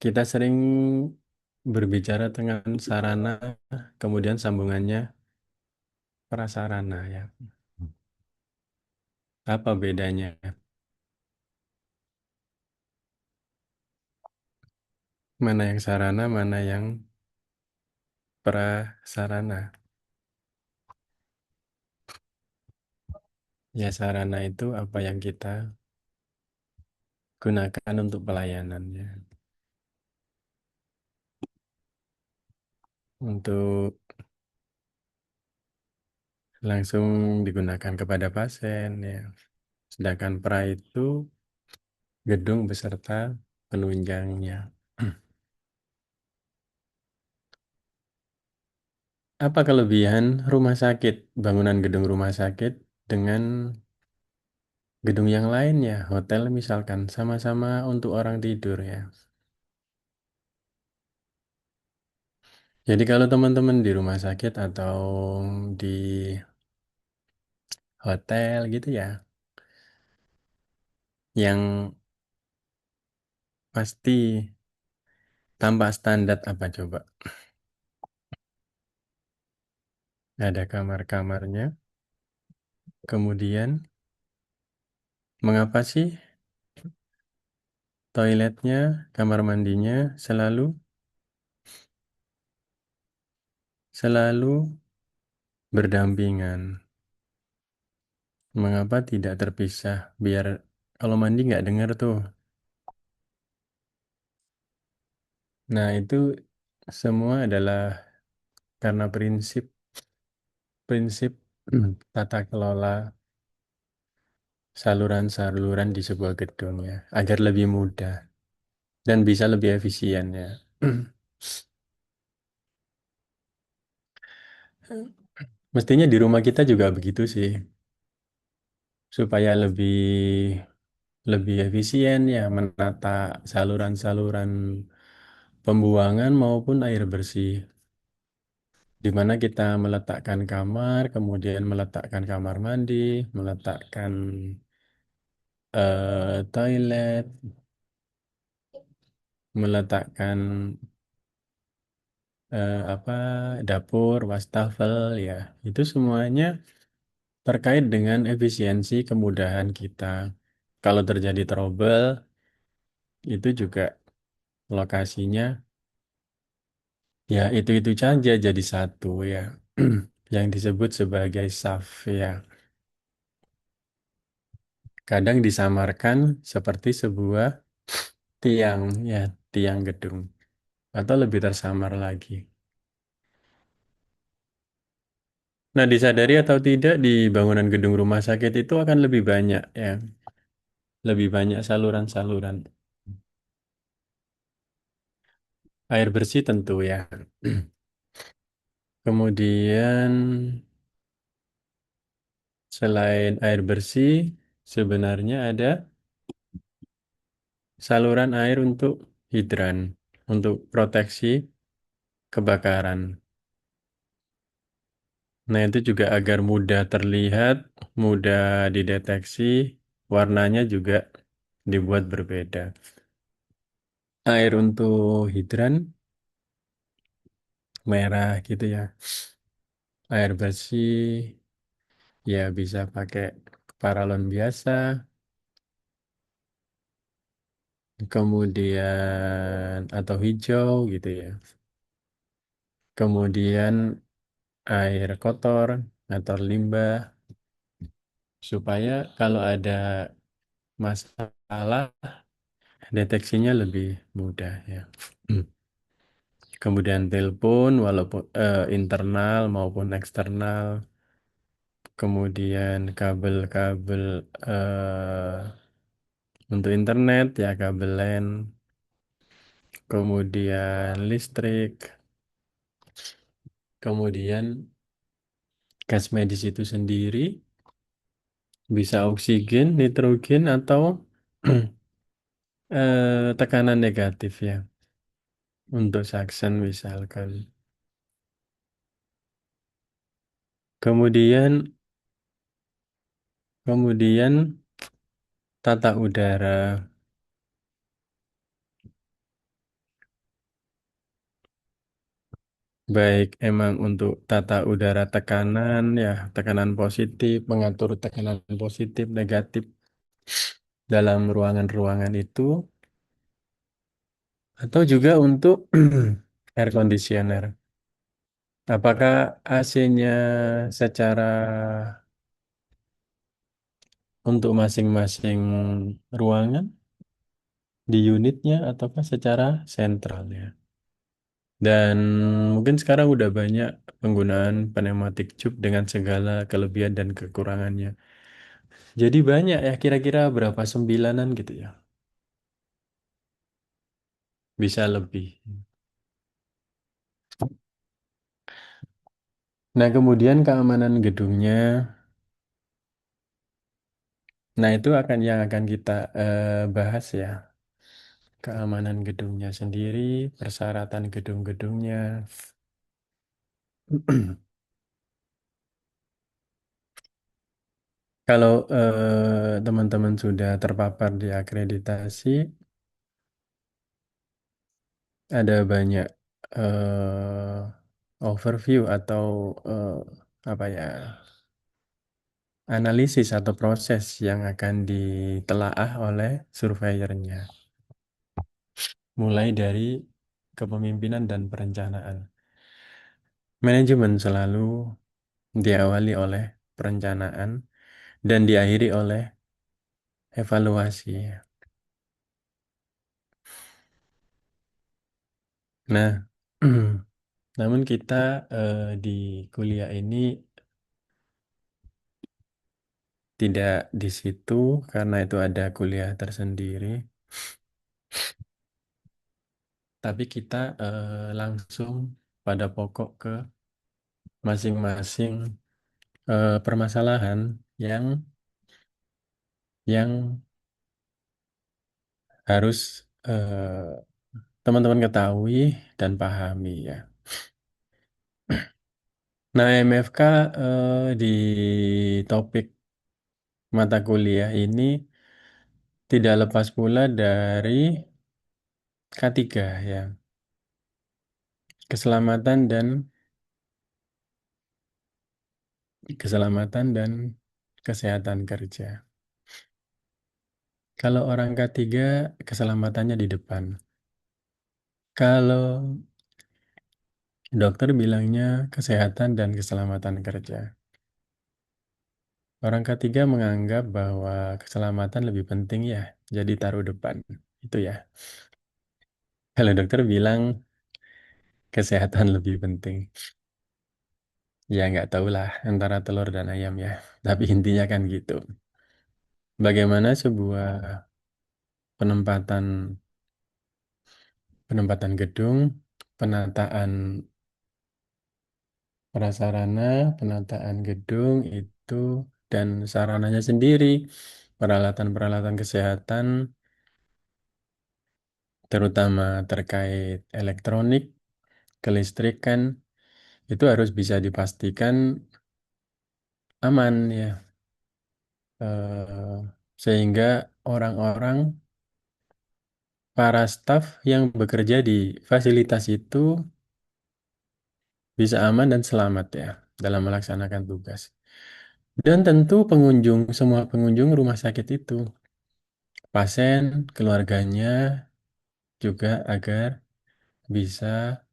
Kita sering berbicara dengan sarana, kemudian sambungannya prasarana ya. Apa bedanya? Mana yang sarana, mana yang prasarana? Ya sarana itu apa yang kita gunakan untuk pelayanannya. Untuk langsung digunakan kepada pasien ya. Sedangkan pra itu gedung beserta penunjangnya. Apa kelebihan rumah sakit, bangunan gedung rumah sakit dengan gedung yang lain ya, hotel misalkan, sama-sama untuk orang tidur ya. Jadi kalau teman-teman di rumah sakit atau di hotel gitu ya, yang pasti tanpa standar apa coba? Ada kamar-kamarnya, kemudian mengapa sih toiletnya, kamar mandinya selalu berdampingan? Mengapa tidak terpisah? Biar kalau mandi nggak dengar tuh. Nah, itu semua adalah karena prinsip tata kelola saluran-saluran di sebuah gedung ya, agar lebih mudah dan bisa lebih efisien ya. Mestinya di rumah kita juga begitu sih, supaya lebih efisien ya menata saluran-saluran pembuangan maupun air bersih. Di mana kita meletakkan kamar, kemudian meletakkan kamar mandi, meletakkan toilet, meletakkan apa dapur, wastafel ya. Itu semuanya terkait dengan efisiensi kemudahan kita. Kalau terjadi trouble, itu juga lokasinya ya itu saja jadi satu ya. Yang disebut sebagai SAF ya. Kadang disamarkan seperti sebuah tiang ya, tiang gedung atau lebih tersamar lagi. Nah, disadari atau tidak di bangunan gedung rumah sakit itu akan lebih banyak ya, lebih banyak saluran-saluran. Air bersih tentu ya. Kemudian selain air bersih, sebenarnya ada saluran air untuk hidran, untuk proteksi kebakaran. Nah, itu juga agar mudah terlihat, mudah dideteksi, warnanya juga dibuat berbeda. Air untuk hidran merah gitu ya. Air bersih ya bisa pakai paralon biasa, kemudian atau hijau gitu ya. Kemudian air kotor atau limbah supaya kalau ada masalah deteksinya lebih mudah ya. Kemudian telepon walaupun internal maupun eksternal, kemudian kabel-kabel untuk internet ya kabel LAN, kemudian listrik, kemudian gas medis itu sendiri bisa oksigen, nitrogen atau tekanan negatif ya untuk suction misalkan. Kemudian kemudian tata udara Baik emang untuk tata udara tekanan ya, tekanan positif, mengatur tekanan positif, negatif dalam ruangan-ruangan itu, atau juga untuk air conditioner. Apakah AC-nya secara untuk masing-masing ruangan di unitnya ataukah secara sentral ya? Dan mungkin sekarang udah banyak penggunaan pneumatic tube dengan segala kelebihan dan kekurangannya. Jadi banyak ya, kira-kira berapa sembilanan gitu ya. Bisa lebih. Nah, kemudian keamanan gedungnya. Nah, itu yang akan kita bahas ya. Keamanan gedungnya sendiri, persyaratan gedung-gedungnya. Kalau teman-teman sudah terpapar di akreditasi, ada banyak overview atau eh, apa ya, analisis atau proses yang akan ditelaah oleh surveyornya, mulai dari kepemimpinan dan perencanaan. Manajemen selalu diawali oleh perencanaan dan diakhiri oleh evaluasi. Nah, namun kita di kuliah ini tidak di situ karena itu ada kuliah tersendiri, tapi kita langsung pada pokok ke masing-masing permasalahan yang yang harus teman-teman ketahui dan pahami ya. Nah, MFK di topik mata kuliah ini tidak lepas pula dari K3 ya, keselamatan dan kesehatan kerja. Kalau orang K3 keselamatannya di depan. Kalau dokter bilangnya kesehatan dan keselamatan kerja. Orang ketiga menganggap bahwa keselamatan lebih penting ya, jadi taruh depan. Itu ya. Kalau dokter bilang kesehatan lebih penting. Ya nggak tahulah antara telur dan ayam ya. Tapi intinya kan gitu. Bagaimana sebuah penempatan penempatan gedung, penataan prasarana, penataan gedung itu dan sarananya sendiri, peralatan-peralatan kesehatan, terutama terkait elektronik, kelistrikan, itu harus bisa dipastikan aman ya. Eh, Sehingga orang-orang, para staf yang bekerja di fasilitas itu bisa aman dan selamat ya dalam melaksanakan tugas. Dan tentu pengunjung, semua pengunjung rumah sakit itu, pasien, keluarganya juga agar bisa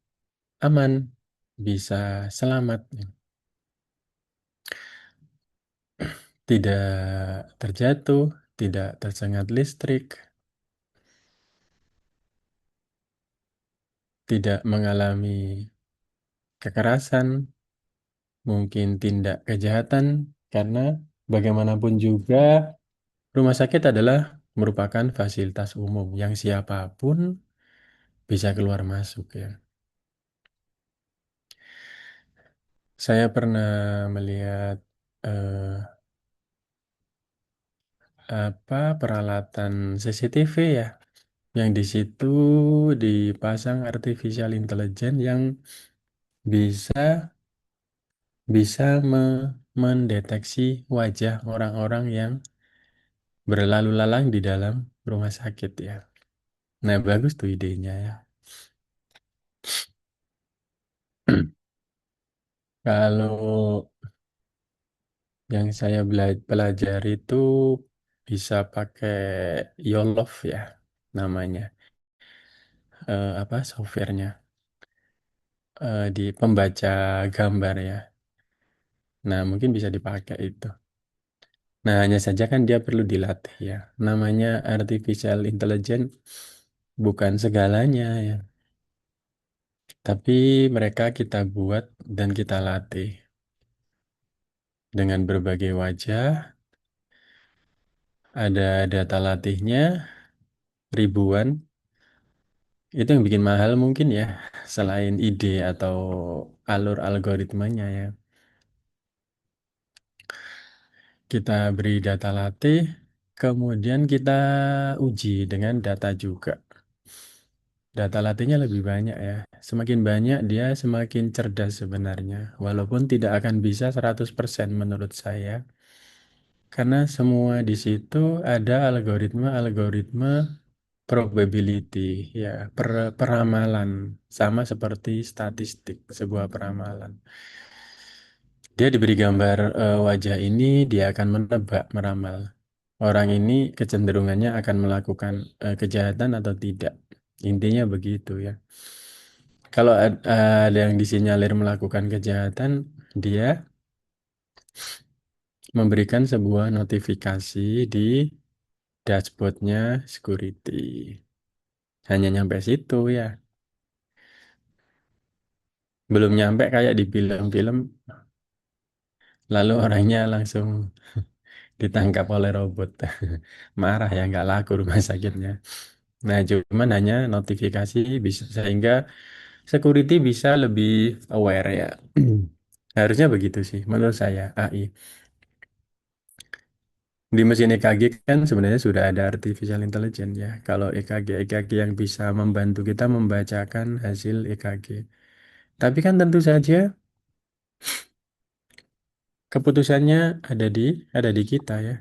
aman, bisa selamat, tidak terjatuh, tidak tersengat listrik, tidak mengalami kekerasan, mungkin tindak kejahatan, karena bagaimanapun juga rumah sakit adalah merupakan fasilitas umum yang siapapun bisa keluar masuk ya. Saya pernah melihat eh, apa peralatan CCTV ya, yang di situ dipasang artificial intelligence yang bisa bisa mendeteksi wajah orang-orang yang berlalu lalang di dalam rumah sakit ya. Nah, bagus tuh idenya ya. Kalau yang saya pelajari itu bisa pakai YOLOV ya namanya. Apa softwarenya? Di pembaca gambar ya. Nah, mungkin bisa dipakai itu. Nah, hanya saja kan dia perlu dilatih ya. Namanya artificial intelligence bukan segalanya ya. Tapi mereka kita buat dan kita latih dengan berbagai wajah. Ada data latihnya ribuan. Itu yang bikin mahal mungkin ya, selain ide atau alur algoritmanya ya. Kita beri data latih, kemudian kita uji dengan data juga. Data latihnya lebih banyak ya. Semakin banyak dia semakin cerdas sebenarnya. Walaupun tidak akan bisa 100% menurut saya. Karena semua di situ ada algoritma-algoritma probability ya, peramalan sama seperti statistik sebuah peramalan. Dia diberi gambar wajah ini, dia akan menebak, meramal. Orang ini kecenderungannya akan melakukan kejahatan atau tidak. Intinya begitu ya. Kalau ada yang disinyalir melakukan kejahatan, dia memberikan sebuah notifikasi di dashboardnya security. Hanya nyampe situ ya. Belum nyampe kayak di film-film, lalu orangnya langsung ditangkap oleh robot. Marah ya, nggak laku rumah sakitnya. Nah, cuman hanya notifikasi bisa sehingga security bisa lebih aware ya. Harusnya begitu sih menurut saya AI. Di mesin EKG kan sebenarnya sudah ada artificial intelligence ya. Kalau EKG yang bisa membantu kita membacakan hasil EKG. Tapi kan tentu saja keputusannya ada di kita ya.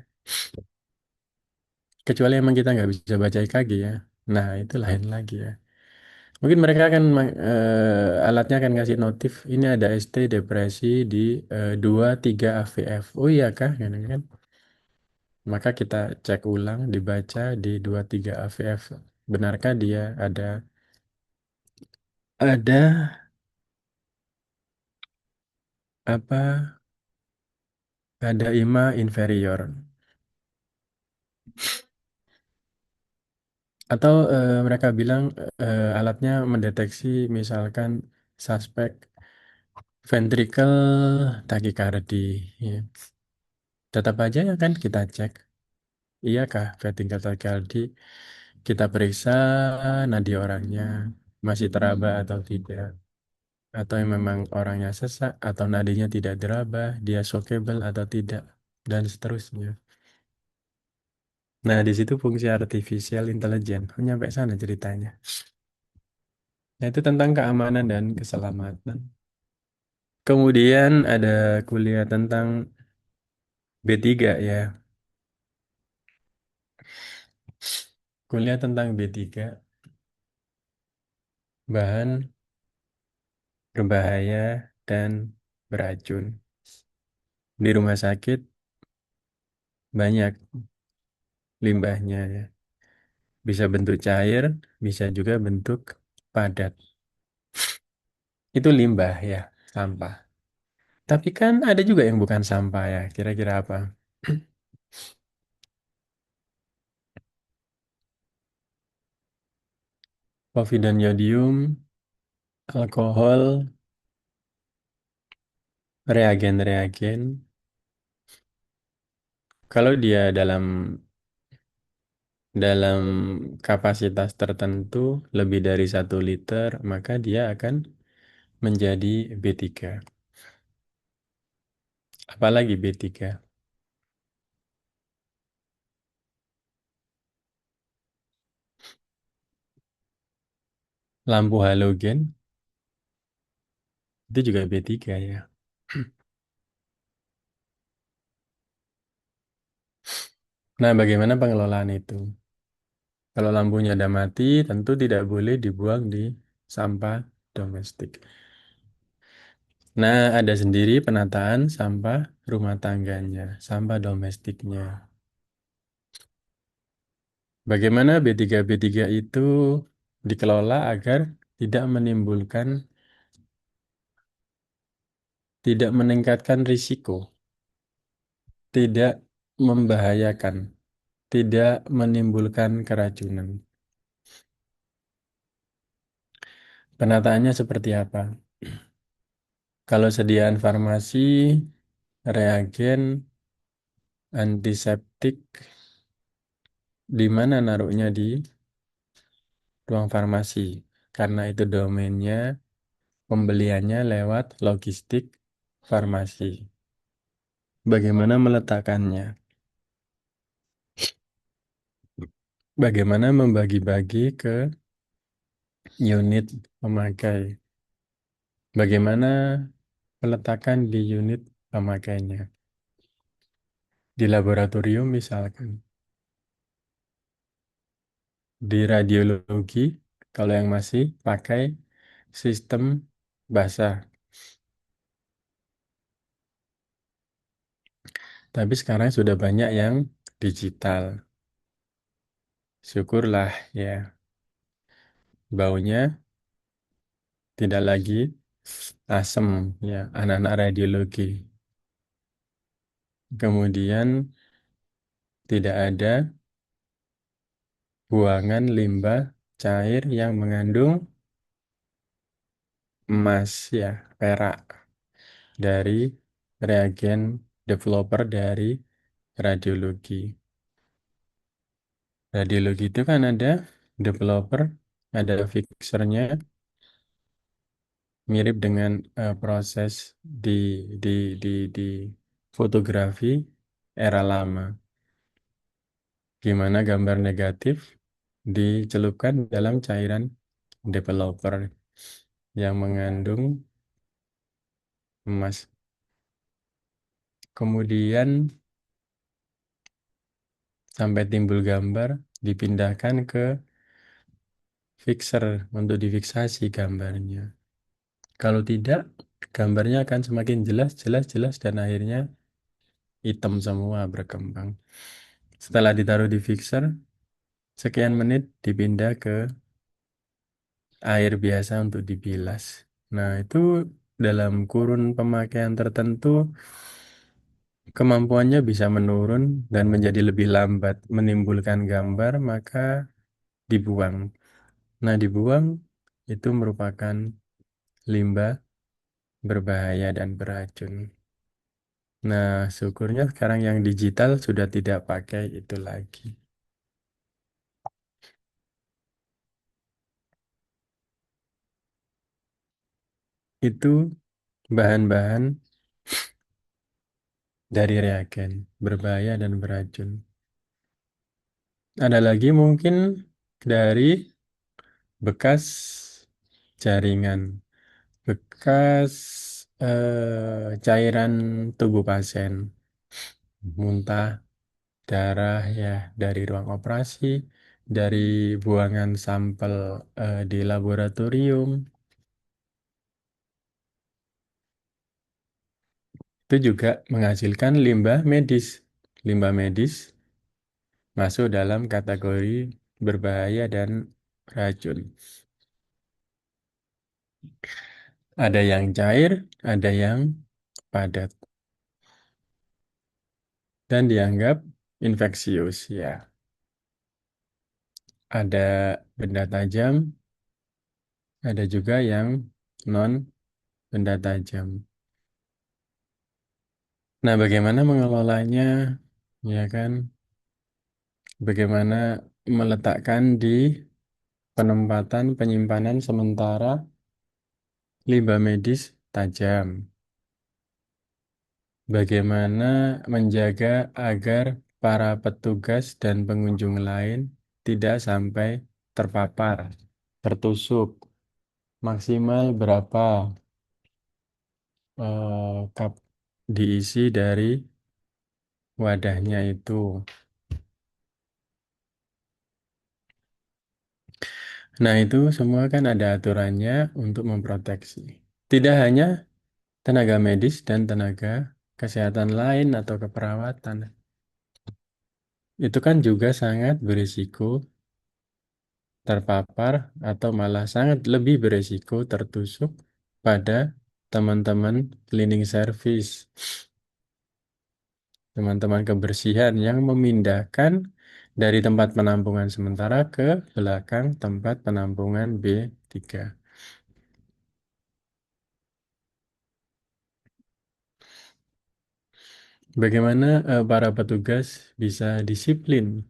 Kecuali emang kita nggak bisa baca EKG ya. Nah, itu lain lagi ya. Mungkin mereka akan alatnya akan ngasih notif ini ada ST depresi di 23 AVF. Oh iya kah? Gitu kan. Maka kita cek ulang dibaca di 23 AVF. Benarkah dia ada apa? Ada IMA inferior atau mereka bilang alatnya mendeteksi misalkan suspek ventricle tachycardia. Ya. Tetap aja ya kan kita cek. Iyakah vertical tachycardia? Kita periksa nadi orangnya masih teraba atau tidak. Atau yang memang orangnya sesak atau nadinya tidak diraba, dia shockable atau tidak, dan seterusnya. Nah, di situ fungsi artificial intelligence. Nyampe sana ceritanya. Nah, itu tentang keamanan dan keselamatan. Kemudian ada kuliah tentang B3 ya. Kuliah tentang B3, bahan berbahaya dan beracun. Di rumah sakit banyak limbahnya ya. Bisa bentuk cair, bisa juga bentuk padat. Itu limbah ya, sampah. Tapi kan ada juga yang bukan sampah ya. Kira-kira apa? Povidoniodium, alkohol, reagen-reagen. Kalau dia dalam kapasitas tertentu lebih dari 1 liter, maka dia akan menjadi B3. Apalagi B3. Lampu halogen itu juga B3 ya. Nah, bagaimana pengelolaan itu? Kalau lampunya ada mati, tentu tidak boleh dibuang di sampah domestik. Nah, ada sendiri penataan sampah rumah tangganya, sampah domestiknya. Bagaimana B3B3 itu dikelola agar tidak menimbulkan, tidak meningkatkan risiko, tidak membahayakan, tidak menimbulkan keracunan. Penataannya seperti apa? Kalau sediaan farmasi, reagen, antiseptik, di mana naruhnya di ruang farmasi? Karena itu domainnya pembeliannya lewat logistik farmasi. Bagaimana meletakkannya? Bagaimana membagi-bagi ke unit pemakai? Bagaimana peletakan di unit pemakainya? Di laboratorium misalkan. Di radiologi, kalau yang masih pakai sistem basah. Tapi sekarang sudah banyak yang digital. Syukurlah ya, baunya tidak lagi asem ya, anak-anak radiologi. Kemudian tidak ada buangan limbah cair yang mengandung emas ya, perak dari reagen developer dari radiologi. Radiologi itu kan ada developer, ada fixernya, mirip dengan proses di di di fotografi era lama. Gimana gambar negatif dicelupkan dalam cairan developer yang mengandung emas. Kemudian sampai timbul gambar dipindahkan ke fixer untuk difiksasi gambarnya. Kalau tidak, gambarnya akan semakin jelas, jelas, jelas dan akhirnya hitam semua berkembang. Setelah ditaruh di fixer, sekian menit dipindah ke air biasa untuk dibilas. Nah, itu dalam kurun pemakaian tertentu kemampuannya bisa menurun dan menjadi lebih lambat, menimbulkan gambar, maka dibuang. Nah, dibuang itu merupakan limbah berbahaya dan beracun. Nah, syukurnya sekarang yang digital sudah tidak pakai itu lagi. Itu bahan-bahan dari reagen, berbahaya dan beracun. Ada lagi mungkin dari bekas jaringan, bekas cairan tubuh pasien, muntah, darah ya dari ruang operasi, dari buangan sampel di laboratorium, itu juga menghasilkan limbah medis. Limbah medis masuk dalam kategori berbahaya dan racun. Ada yang cair, ada yang padat, dan dianggap infeksius ya. Ada benda tajam, ada juga yang non benda tajam. Nah, bagaimana mengelolanya, ya kan? Bagaimana meletakkan di penempatan penyimpanan sementara limbah medis tajam. Bagaimana menjaga agar para petugas dan pengunjung lain tidak sampai terpapar, tertusuk. Maksimal berapa cup diisi dari wadahnya itu. Nah, itu semua kan ada aturannya untuk memproteksi. Tidak hanya tenaga medis dan tenaga kesehatan lain atau keperawatan. Itu kan juga sangat berisiko terpapar atau malah sangat lebih berisiko tertusuk pada teman-teman cleaning service, teman-teman kebersihan yang memindahkan dari tempat penampungan sementara ke belakang tempat penampungan B3. Bagaimana para petugas bisa disiplin?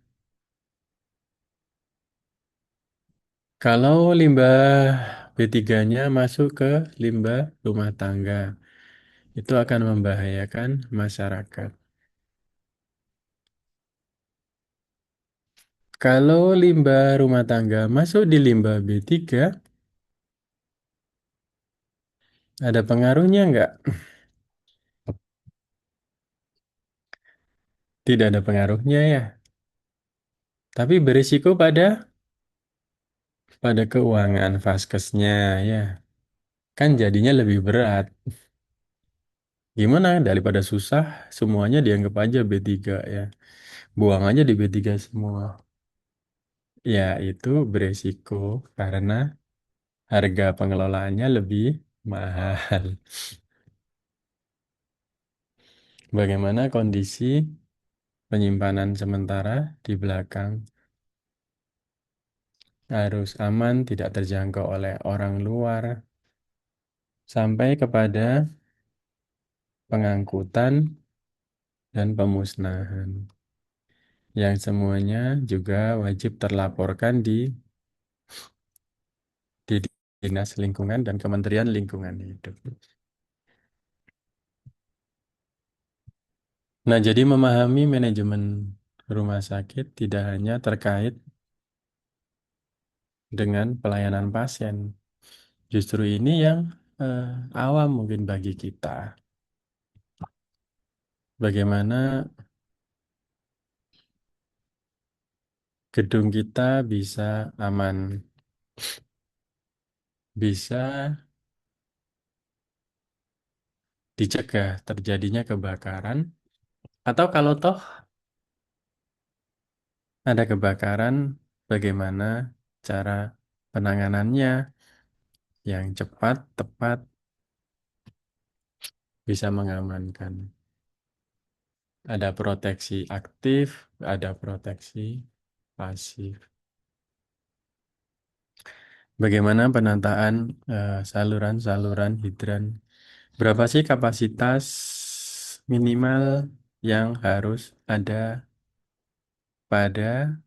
Kalau limbah B3-nya masuk ke limbah rumah tangga, itu akan membahayakan masyarakat. Kalau limbah rumah tangga masuk di limbah B3, ada pengaruhnya nggak? Tidak ada pengaruhnya ya. Tapi berisiko pada keuangan vaskesnya ya. Kan jadinya lebih berat. Gimana daripada susah, semuanya dianggap aja B3 ya. Buang aja di B3 semua. Ya, itu beresiko karena harga pengelolaannya lebih mahal. Bagaimana kondisi penyimpanan sementara di belakang? Harus aman, tidak terjangkau oleh orang luar, sampai kepada pengangkutan dan pemusnahan. Yang semuanya juga wajib terlaporkan di Dinas Lingkungan dan Kementerian Lingkungan Hidup. Nah, jadi memahami manajemen rumah sakit tidak hanya terkait dengan pelayanan pasien. Justru ini yang awam mungkin bagi kita. Bagaimana gedung kita bisa aman, bisa dicegah terjadinya kebakaran, atau kalau toh ada kebakaran, bagaimana cara penanganannya yang cepat, tepat, bisa mengamankan. Ada proteksi aktif, ada proteksi pasif. Bagaimana penataan saluran-saluran hidran? Berapa sih kapasitas minimal yang harus ada pada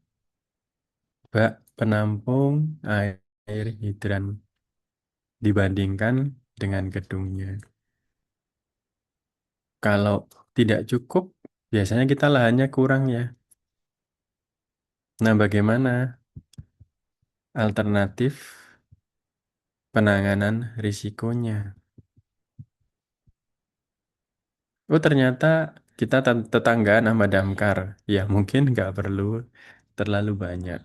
bak penampung air hidran dibandingkan dengan gedungnya? Kalau tidak cukup, biasanya kita lahannya kurang ya. Nah, bagaimana alternatif penanganan risikonya? Oh, ternyata kita tetanggaan sama damkar. Ya, mungkin nggak perlu terlalu banyak.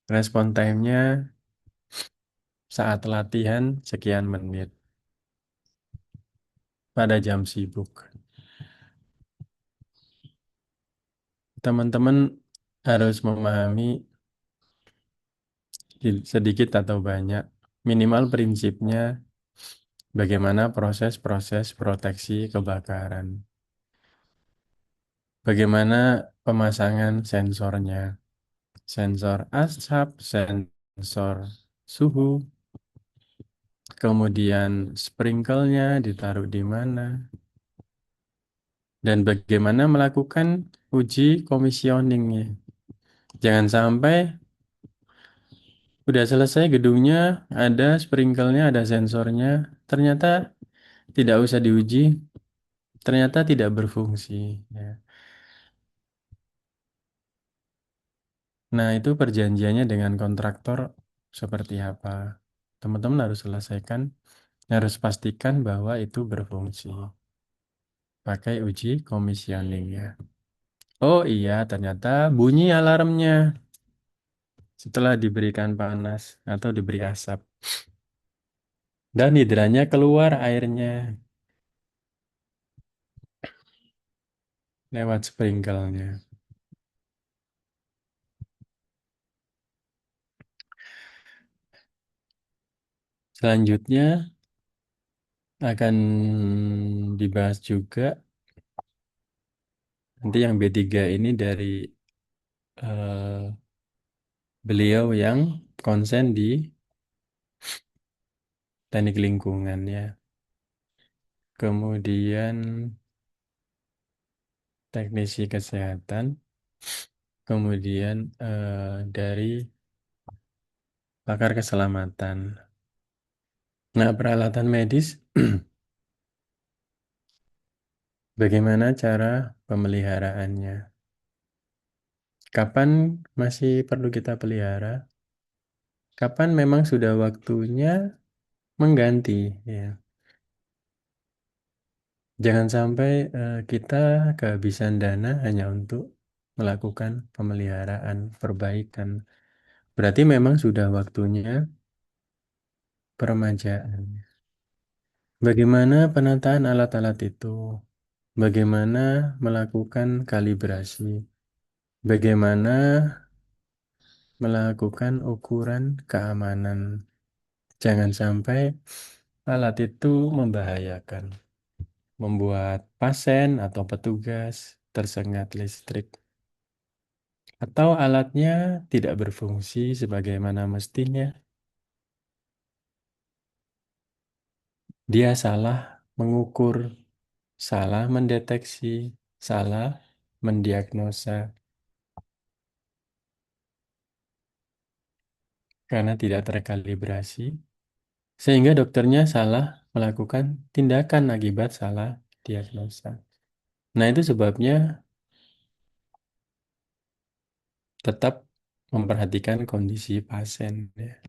Respon time-nya saat latihan sekian menit pada jam sibuk. Teman-teman harus memahami sedikit atau banyak, minimal prinsipnya bagaimana proses-proses proteksi kebakaran. Bagaimana pemasangan sensornya, sensor asap, sensor suhu, kemudian sprinklenya ditaruh di mana, dan bagaimana melakukan uji komisioningnya. Jangan sampai udah selesai gedungnya, ada sprinklenya, ada sensornya, ternyata tidak usah diuji, ternyata tidak berfungsi. Ya. Nah, itu perjanjiannya dengan kontraktor seperti apa? Teman-teman harus selesaikan, harus pastikan bahwa itu berfungsi. Pakai uji komisioning ya. Oh iya, ternyata bunyi alarmnya setelah diberikan panas atau diberi asap. Dan hidranya keluar airnya lewat sprinkelnya. Selanjutnya akan dibahas juga nanti yang B3 ini dari eh, beliau yang konsen di teknik lingkungan ya. Kemudian teknisi kesehatan, kemudian dari pakar keselamatan. Nah, peralatan medis, bagaimana cara pemeliharaannya? Kapan masih perlu kita pelihara? Kapan memang sudah waktunya mengganti? Ya. Jangan sampai kita kehabisan dana hanya untuk melakukan pemeliharaan, perbaikan. Berarti memang sudah waktunya peremajaan. Bagaimana penataan alat-alat itu? Bagaimana melakukan kalibrasi? Bagaimana melakukan ukuran keamanan? Jangan sampai alat itu membahayakan, membuat pasien atau petugas tersengat listrik, atau alatnya tidak berfungsi sebagaimana mestinya. Dia salah mengukur, salah mendeteksi, salah mendiagnosa karena tidak terkalibrasi, sehingga dokternya salah melakukan tindakan akibat salah diagnosa. Nah, itu sebabnya tetap memperhatikan kondisi pasien ya.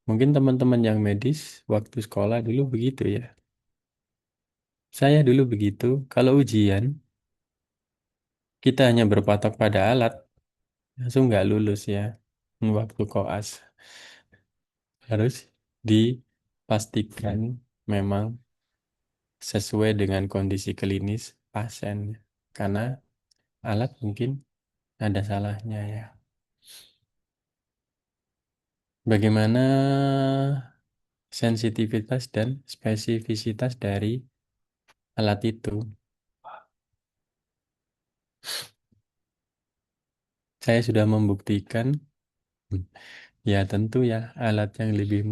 Mungkin teman-teman yang medis waktu sekolah dulu begitu ya. Saya dulu begitu. Kalau ujian, kita hanya berpatok pada alat, langsung nggak lulus ya. Waktu koas harus dipastikan memang sesuai dengan kondisi klinis pasien. Karena alat mungkin ada salahnya ya. Bagaimana sensitivitas dan spesifisitas dari alat itu? Saya sudah membuktikan, ya tentu ya, alat yang lebih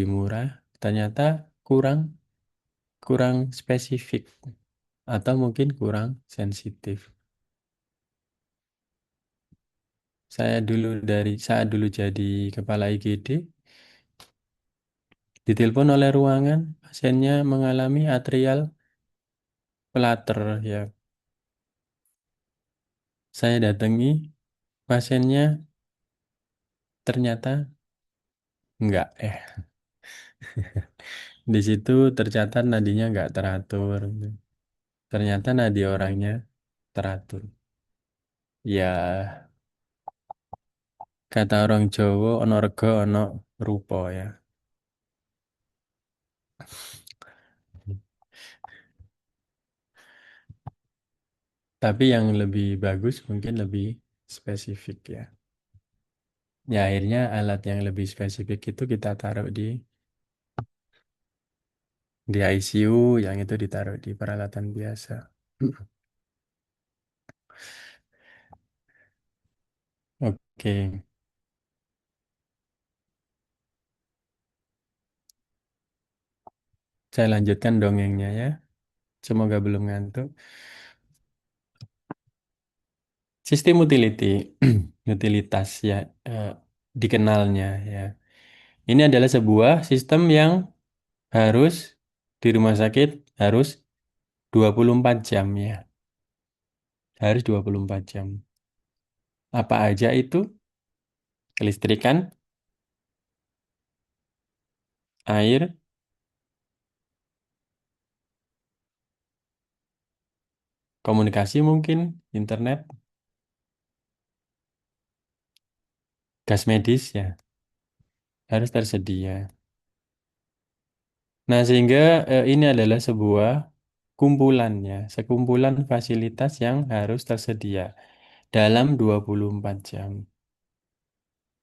murah ternyata kurang kurang spesifik atau mungkin kurang sensitif. Saat dulu jadi kepala IGD, ditelepon oleh ruangan, pasiennya mengalami atrial flutter ya. Saya datangi, pasiennya ternyata enggak. Di situ tercatat nadinya enggak teratur. Ternyata nadi orangnya teratur. Ya, kata orang Jawa, ono rega, ono rupa ya. Tapi yang lebih bagus mungkin lebih spesifik ya. Ya akhirnya alat yang lebih spesifik itu kita taruh di ICU, yang itu ditaruh di peralatan biasa. Oke, saya lanjutkan dongengnya ya. Semoga belum ngantuk. Sistem utility, utilitas ya, eh, dikenalnya ya. Ini adalah sebuah sistem yang harus di rumah sakit harus 24 jam ya. Harus 24 jam. Apa aja itu? Kelistrikan, air, komunikasi mungkin, internet, gas medis ya. harus tersedia. Nah, sehingga ini adalah sebuah kumpulannya, sekumpulan fasilitas yang harus tersedia dalam 24 jam.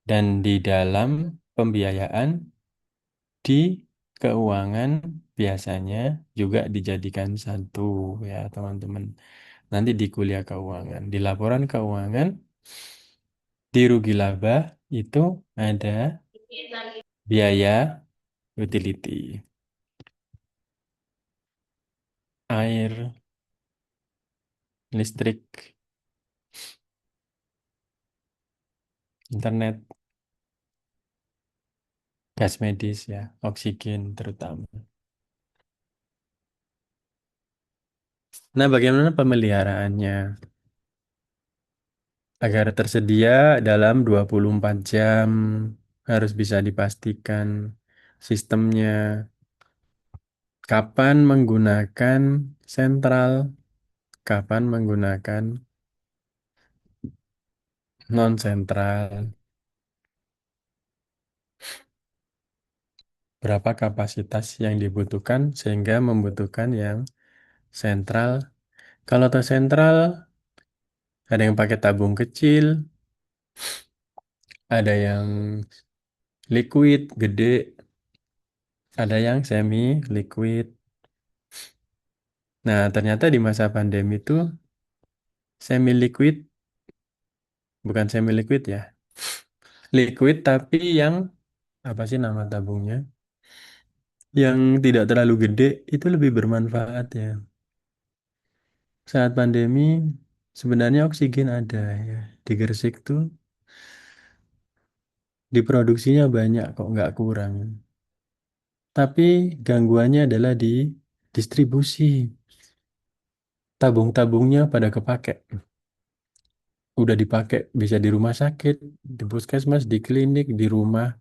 Dan di dalam pembiayaan di keuangan biasanya juga dijadikan satu ya teman-teman. Nanti di kuliah keuangan, di laporan keuangan, di rugi laba itu ada biaya utility, air, listrik, internet, gas medis ya, oksigen terutama. Nah, bagaimana pemeliharaannya? Agar tersedia dalam 24 jam, harus bisa dipastikan sistemnya. Kapan menggunakan sentral, kapan menggunakan non-sentral, berapa kapasitas yang dibutuhkan sehingga membutuhkan yang sentral. Kalau tersentral, ada yang pakai tabung kecil, ada yang liquid gede, ada yang semi liquid. Nah, ternyata di masa pandemi itu semi liquid bukan semi liquid ya. Liquid tapi yang apa sih nama tabungnya? Yang tidak terlalu gede itu lebih bermanfaat ya. Saat pandemi sebenarnya oksigen ada ya. Di Gresik tuh diproduksinya banyak kok nggak kurang. Tapi gangguannya adalah di distribusi. Tabung-tabungnya pada kepake. Udah dipakai bisa di rumah sakit, di puskesmas, di klinik, di rumah.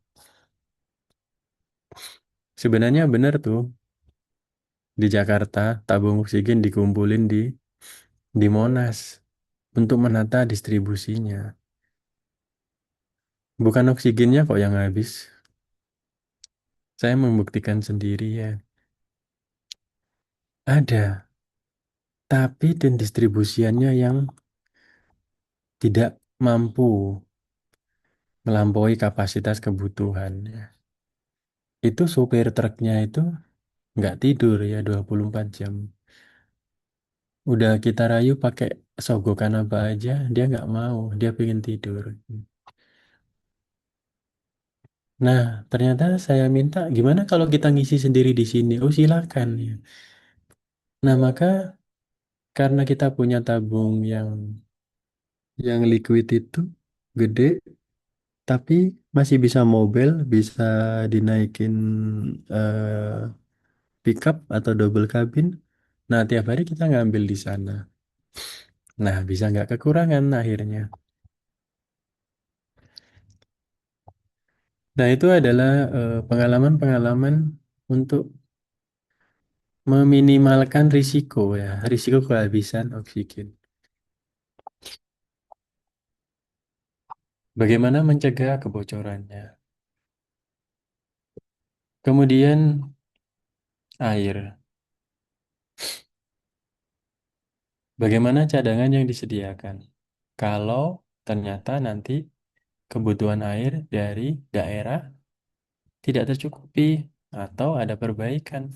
Sebenarnya benar tuh di Jakarta tabung oksigen dikumpulin di Monas untuk menata distribusinya. Bukan oksigennya kok yang habis. Saya membuktikan sendiri ya. Ada, tapi dan distribusiannya yang tidak mampu melampaui kapasitas kebutuhan. Itu supir truknya itu nggak tidur ya 24 jam. Udah kita rayu pakai sogokan apa aja, dia nggak mau, dia pengen tidur. Nah, ternyata saya minta, gimana kalau kita ngisi sendiri di sini? Oh, silakan ya. Nah, maka karena kita punya tabung yang liquid itu gede, tapi masih bisa mobil, bisa dinaikin pickup atau double cabin. Nah, tiap hari kita ngambil di sana. Nah, bisa nggak kekurangan akhirnya. Nah, itu adalah pengalaman-pengalaman untuk meminimalkan risiko ya, risiko kehabisan oksigen. Bagaimana mencegah kebocorannya? Kemudian air. Bagaimana cadangan yang disediakan? Kalau ternyata nanti kebutuhan air dari daerah tidak tercukupi atau ada perbaikan.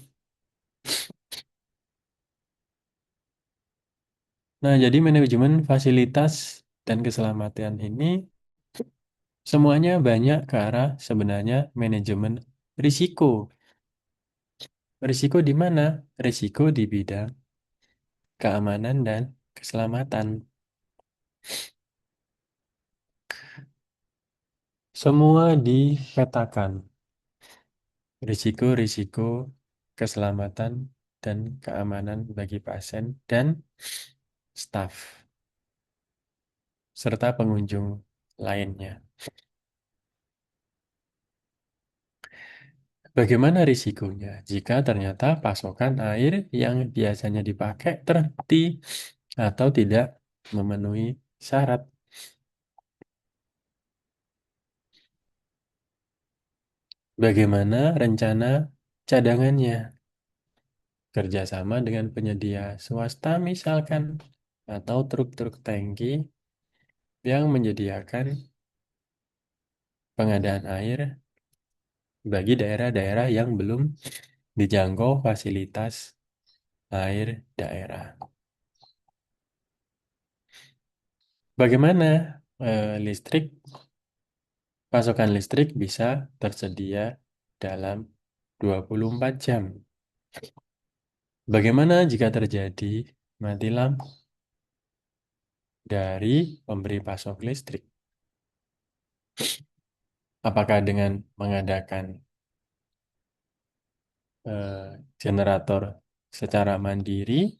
Nah, jadi manajemen fasilitas dan keselamatan ini semuanya banyak ke arah sebenarnya manajemen risiko. Risiko di mana? Risiko di bidang keamanan dan keselamatan. Semua dipetakan. Risiko-risiko keselamatan dan keamanan bagi pasien dan staf serta pengunjung lainnya. Bagaimana risikonya jika ternyata pasokan air yang biasanya dipakai terhenti atau tidak memenuhi syarat? Bagaimana rencana cadangannya? Kerjasama dengan penyedia swasta misalkan, atau truk-truk tangki yang menyediakan pengadaan air bagi daerah-daerah yang belum dijangkau fasilitas air daerah. Bagaimana listrik, pasokan listrik bisa tersedia dalam 24 jam? Bagaimana jika terjadi mati lampu dari pemberi pasok listrik? Apakah dengan mengadakan generator secara mandiri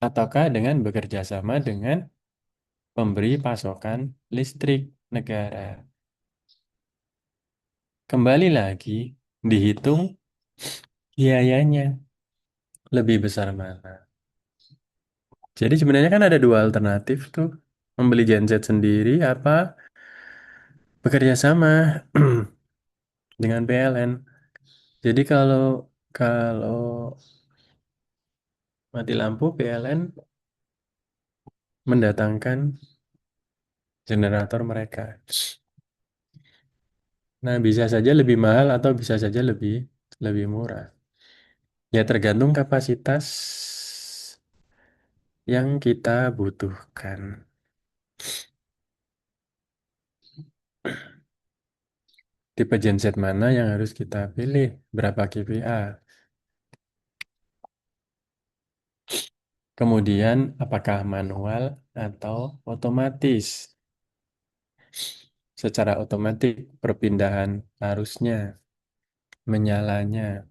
ataukah dengan bekerja sama dengan pemberi pasokan listrik negara? Kembali lagi, dihitung biayanya lebih besar mana. Jadi sebenarnya kan ada dua alternatif tuh. Membeli genset sendiri apa bekerja sama dengan PLN. Jadi kalau mati lampu PLN mendatangkan generator mereka. Nah, bisa saja lebih mahal atau bisa saja lebih murah. Ya tergantung kapasitas yang kita butuhkan. Tipe genset mana yang harus kita pilih? Berapa kVA? Kemudian, apakah manual atau otomatis? Secara otomatis perpindahan arusnya, menyalanya.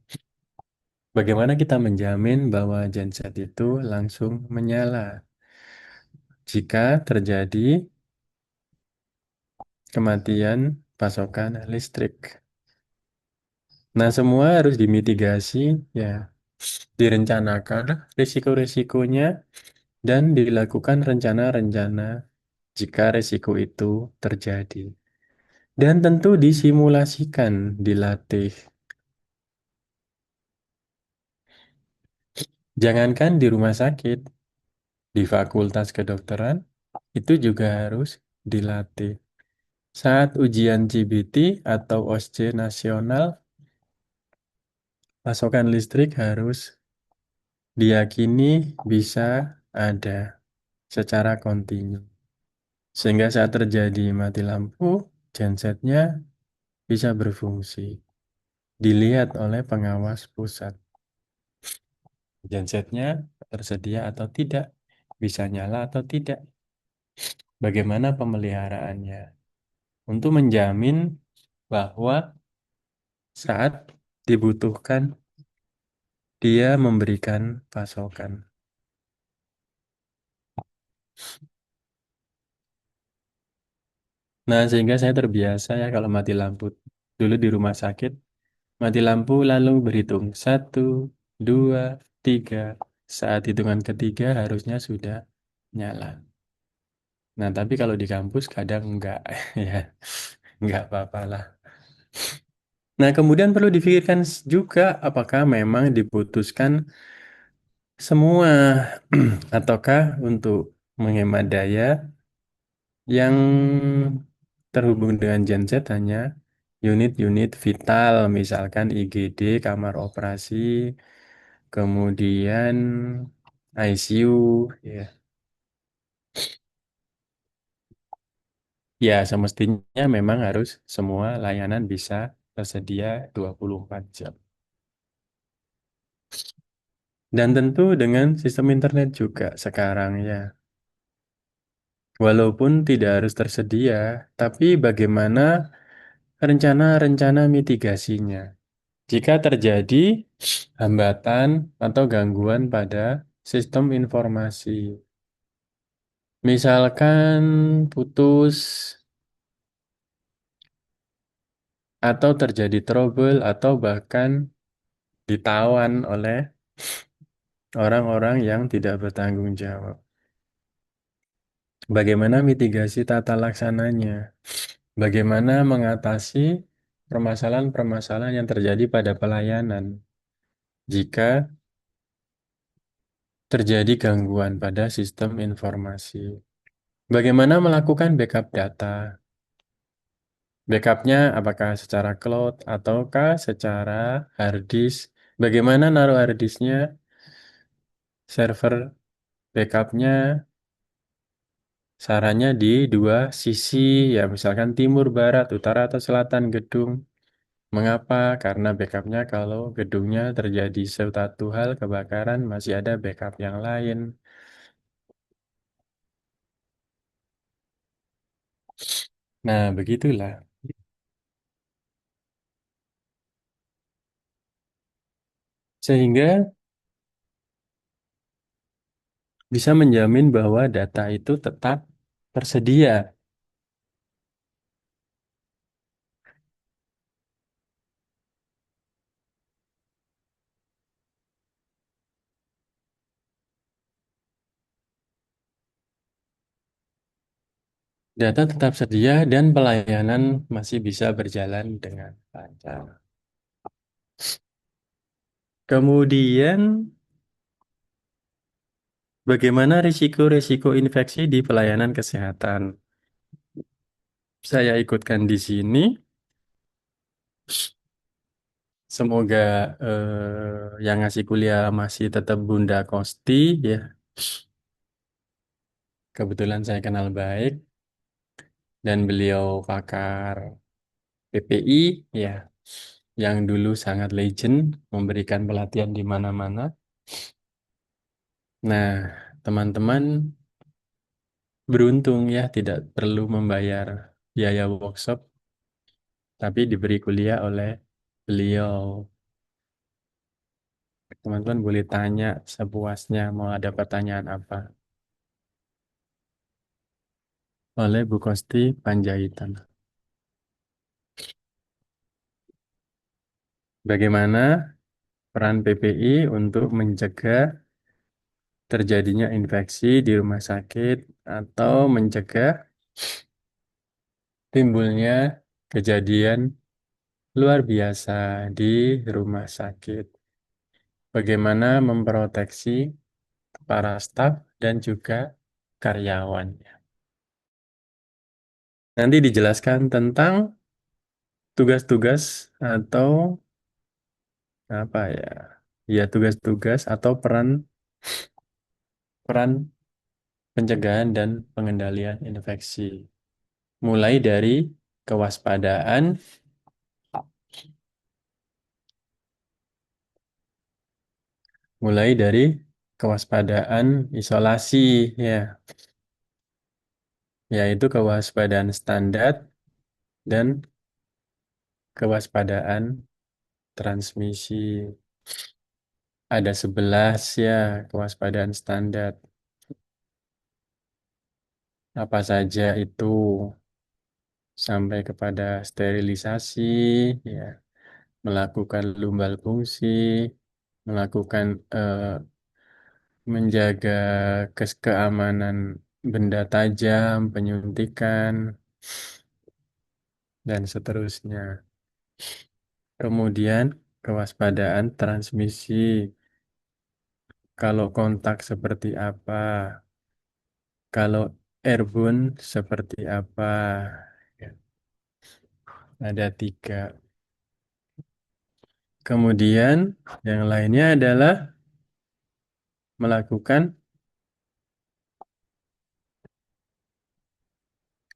Bagaimana kita menjamin bahwa genset itu langsung menyala? Jika terjadi kematian pasokan listrik. Nah, semua harus dimitigasi, ya, direncanakan risiko-risikonya dan dilakukan rencana-rencana jika risiko itu terjadi. Dan tentu disimulasikan, dilatih. Jangankan di rumah sakit, di fakultas kedokteran, itu juga harus dilatih. Saat ujian CBT atau OSCE nasional, pasokan listrik harus diyakini bisa ada secara kontinu. Sehingga saat terjadi mati lampu, gensetnya bisa berfungsi. Dilihat oleh pengawas pusat. Gensetnya tersedia atau tidak, bisa nyala atau tidak. Bagaimana pemeliharaannya? Untuk menjamin bahwa saat dibutuhkan, dia memberikan pasokan. Nah, sehingga saya terbiasa ya kalau mati lampu. Dulu di rumah sakit, mati lampu lalu berhitung. Satu, dua, tiga. Saat hitungan ketiga harusnya sudah nyala. Nah, tapi kalau di kampus kadang enggak. Ya, enggak apa-apa lah. Nah, kemudian perlu difikirkan juga apakah memang diputuskan semua ataukah untuk menghemat daya yang terhubung dengan genset hanya unit-unit vital, misalkan IGD, kamar operasi, kemudian ICU, ya. Ya, semestinya memang harus semua layanan bisa tersedia 24 jam. Dan tentu dengan sistem internet juga sekarang ya. Walaupun tidak harus tersedia, tapi bagaimana rencana-rencana mitigasinya? Jika terjadi hambatan atau gangguan pada sistem informasi, misalkan putus atau terjadi trouble atau bahkan ditawan oleh orang-orang yang tidak bertanggung jawab. Bagaimana mitigasi tata laksananya? Bagaimana mengatasi permasalahan-permasalahan yang terjadi pada pelayanan. Jika terjadi gangguan pada sistem informasi. Bagaimana melakukan backup data? Backupnya apakah secara cloud ataukah secara hard disk? Bagaimana naruh hard disknya? Server backupnya sarannya di dua sisi, ya misalkan timur, barat, utara, atau selatan gedung. Mengapa? Karena backupnya kalau gedungnya terjadi suatu hal kebakaran, masih ada backup yang lain. Nah, begitulah. Sehingga bisa menjamin bahwa data itu tetap tersedia. Data tetap sedia dan pelayanan masih bisa berjalan dengan lancar. Kemudian, bagaimana risiko-risiko infeksi di pelayanan kesehatan? Saya ikutkan di sini. Semoga yang ngasih kuliah masih tetap Bunda Kosti ya. Kebetulan saya kenal baik dan beliau pakar PPI ya, yang dulu sangat legend memberikan pelatihan di mana-mana. Nah, teman-teman beruntung ya tidak perlu membayar biaya workshop, tapi diberi kuliah oleh beliau. Teman-teman boleh tanya sepuasnya mau ada pertanyaan apa. Oleh Bu Kosti Panjaitan. Bagaimana peran PPI untuk mencegah terjadinya infeksi di rumah sakit atau mencegah timbulnya kejadian luar biasa di rumah sakit. Bagaimana memproteksi para staf dan juga karyawan. Nanti dijelaskan tentang tugas-tugas atau apa ya? Ya, tugas-tugas atau peran peran pencegahan dan pengendalian infeksi. Mulai dari kewaspadaan, mulai dari kewaspadaan isolasi ya, yaitu kewaspadaan standar dan kewaspadaan transmisi. Ada 11 ya kewaspadaan standar. Apa saja itu sampai kepada sterilisasi, ya, melakukan lumbal fungsi, melakukan menjaga keamanan benda tajam, penyuntikan, dan seterusnya. Kemudian kewaspadaan transmisi. Kalau kontak seperti apa? Kalau airborne seperti apa? Ya, ada 3. Kemudian yang lainnya adalah melakukan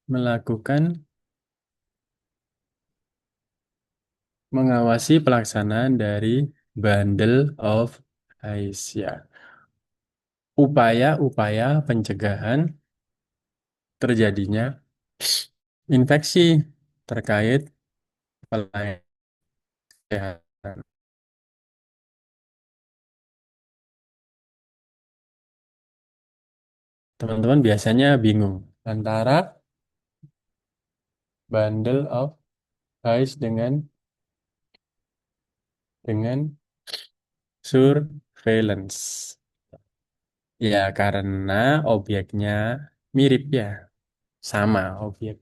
melakukan mengawasi pelaksanaan dari bundle of Asia. Upaya-upaya pencegahan terjadinya infeksi terkait pelayanan kesehatan. Teman-teman biasanya bingung antara bundle of ice dengan surveillance. Ya, karena objeknya mirip ya, sama objek.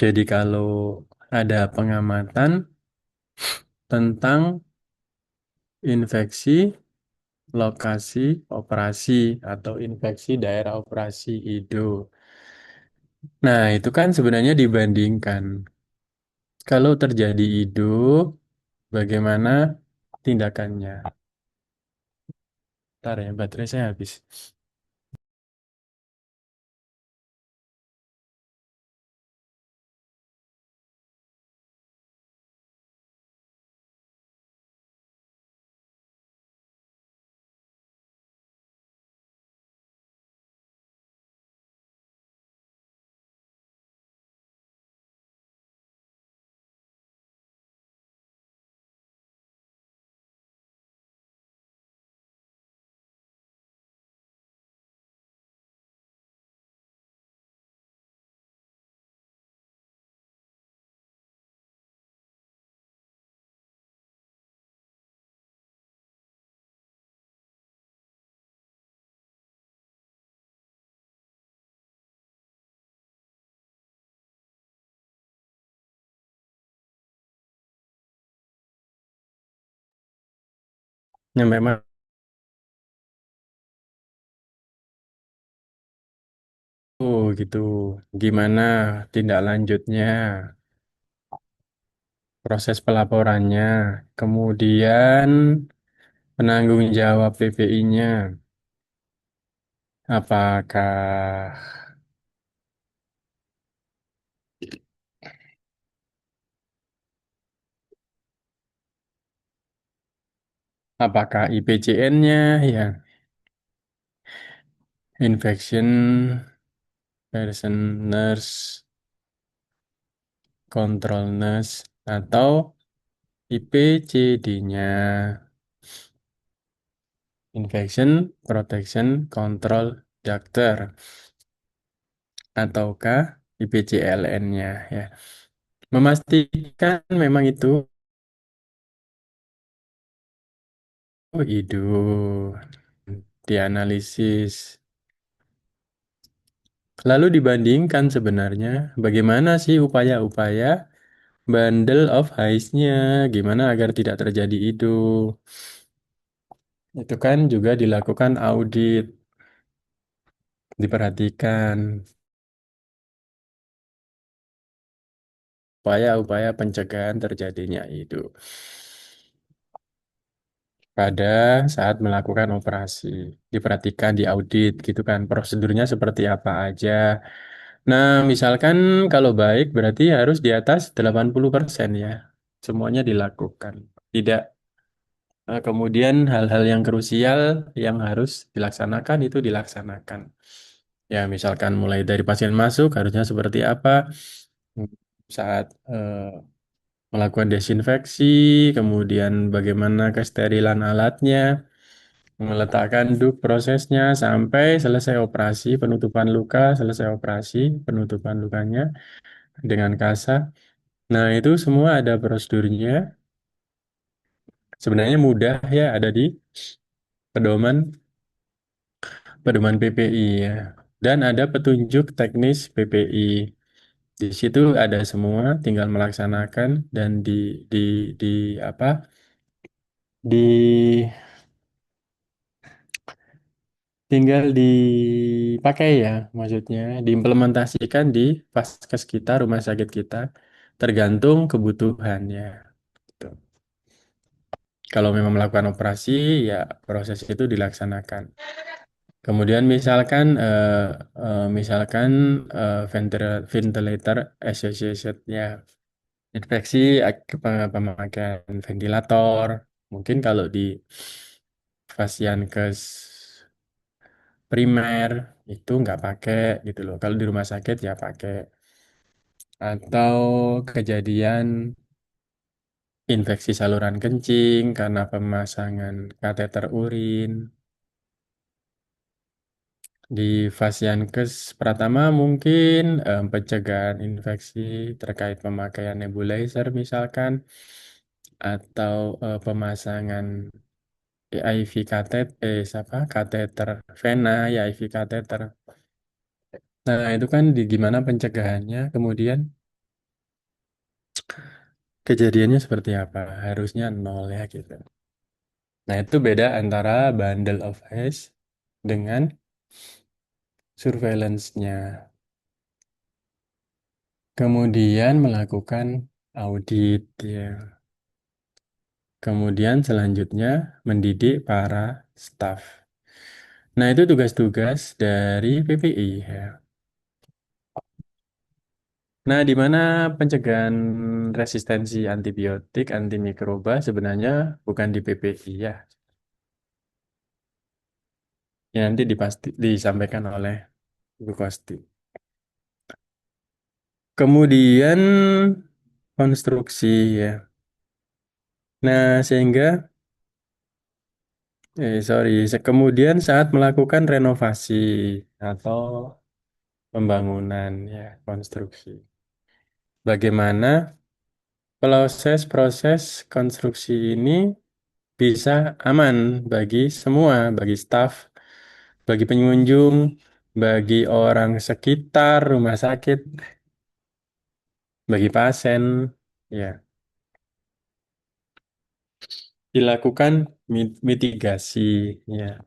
Jadi kalau ada pengamatan tentang infeksi lokasi operasi atau infeksi daerah operasi IDO. Nah, itu kan sebenarnya dibandingkan. Kalau terjadi IDO, bagaimana tindakannya? Ntar ya, baterai saya habis. Nyampe mana? Oh, gitu. Gimana tindak lanjutnya? Proses pelaporannya. Kemudian penanggung jawab PPI-nya. Apakah apakah IPCN-nya ya infection person nurse control nurse atau IPCD-nya infection protection control doctor ataukah IPCLN-nya ya. Memastikan memang itu hidup dianalisis. Lalu dibandingkan sebenarnya bagaimana sih upaya-upaya bundle of heights-nya, gimana agar tidak terjadi itu. Itu kan juga dilakukan audit, diperhatikan upaya-upaya pencegahan terjadinya itu pada saat melakukan operasi. Diperhatikan, diaudit gitu kan, prosedurnya seperti apa aja. Nah, misalkan kalau baik berarti harus di atas 80% ya. Semuanya dilakukan. Tidak kemudian hal-hal yang krusial yang harus dilaksanakan itu dilaksanakan. Ya, misalkan mulai dari pasien masuk harusnya seperti apa saat melakukan desinfeksi, kemudian bagaimana kesterilan alatnya, meletakkan duk prosesnya sampai selesai operasi, penutupan luka, selesai operasi, penutupan lukanya dengan kasa. Nah, itu semua ada prosedurnya. Sebenarnya mudah ya, ada di pedoman pedoman PPI ya. Dan ada petunjuk teknis PPI. Di situ ada semua, tinggal melaksanakan dan di di apa? Di tinggal dipakai ya, maksudnya diimplementasikan di vaskes kita, rumah sakit kita, tergantung kebutuhannya. Gitu. Kalau memang melakukan operasi, ya proses itu dilaksanakan. Kemudian misalkan ventilator associated ya infeksi pemakaian ventilator. Mungkin kalau di Fasiankes primer itu nggak pakai gitu loh. Kalau di rumah sakit ya pakai. Atau kejadian infeksi saluran kencing karena pemasangan kateter urin. Di Fasiankes Pratama mungkin pencegahan infeksi terkait pemakaian nebulizer misalkan atau pemasangan IV kateter vena ya IV kateter. Nah, itu kan di gimana pencegahannya kemudian Kejadiannya seperti apa? Harusnya nol ya gitu. Nah, itu beda antara bundle of hash dengan surveillance-nya. Kemudian melakukan audit ya. Kemudian selanjutnya mendidik para staff. Nah, itu tugas-tugas dari PPI ya. Nah, di mana pencegahan resistensi antibiotik, antimikroba sebenarnya bukan di PPI ya. Ya, nanti disampaikan oleh Ibu Kosti. Kemudian konstruksi ya. Nah, kemudian saat melakukan renovasi atau pembangunan ya, konstruksi. Bagaimana proses konstruksi ini bisa aman bagi semua, bagi staf, bagi pengunjung, bagi orang sekitar rumah sakit, bagi pasien, ya. Dilakukan mitigasi, ya.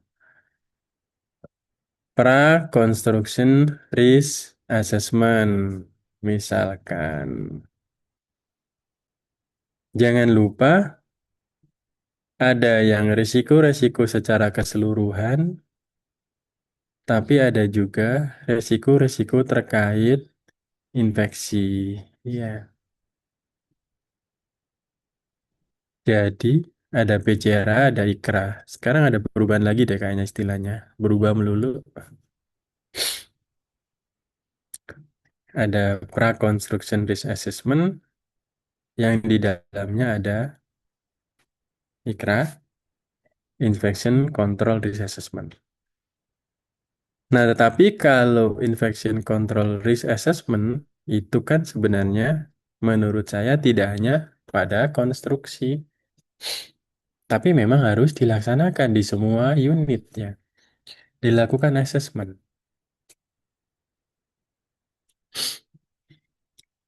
Pra-construction risk assessment, misalkan. Jangan lupa ada yang risiko-risiko secara keseluruhan, tapi ada juga risiko-risiko terkait infeksi. Iya. Jadi ada PCRA, ada IKRA. Sekarang ada perubahan lagi deh kayaknya istilahnya. Berubah melulu. Ada pra-construction risk assessment yang di dalamnya ada IKRA, infection control risk assessment. Nah, tetapi kalau infection control risk assessment itu kan sebenarnya menurut saya tidak hanya pada konstruksi, tapi memang harus dilaksanakan di semua unit ya. Dilakukan assessment,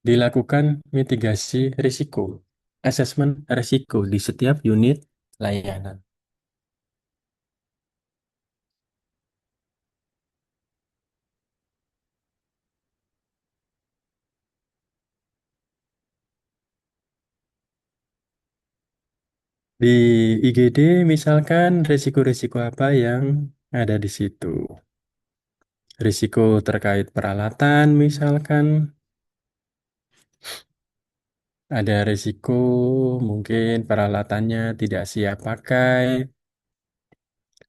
dilakukan mitigasi risiko, assessment risiko di setiap unit layanan. Di IGD misalkan risiko-risiko apa yang ada di situ. Risiko terkait peralatan misalkan, ada risiko mungkin peralatannya tidak siap pakai,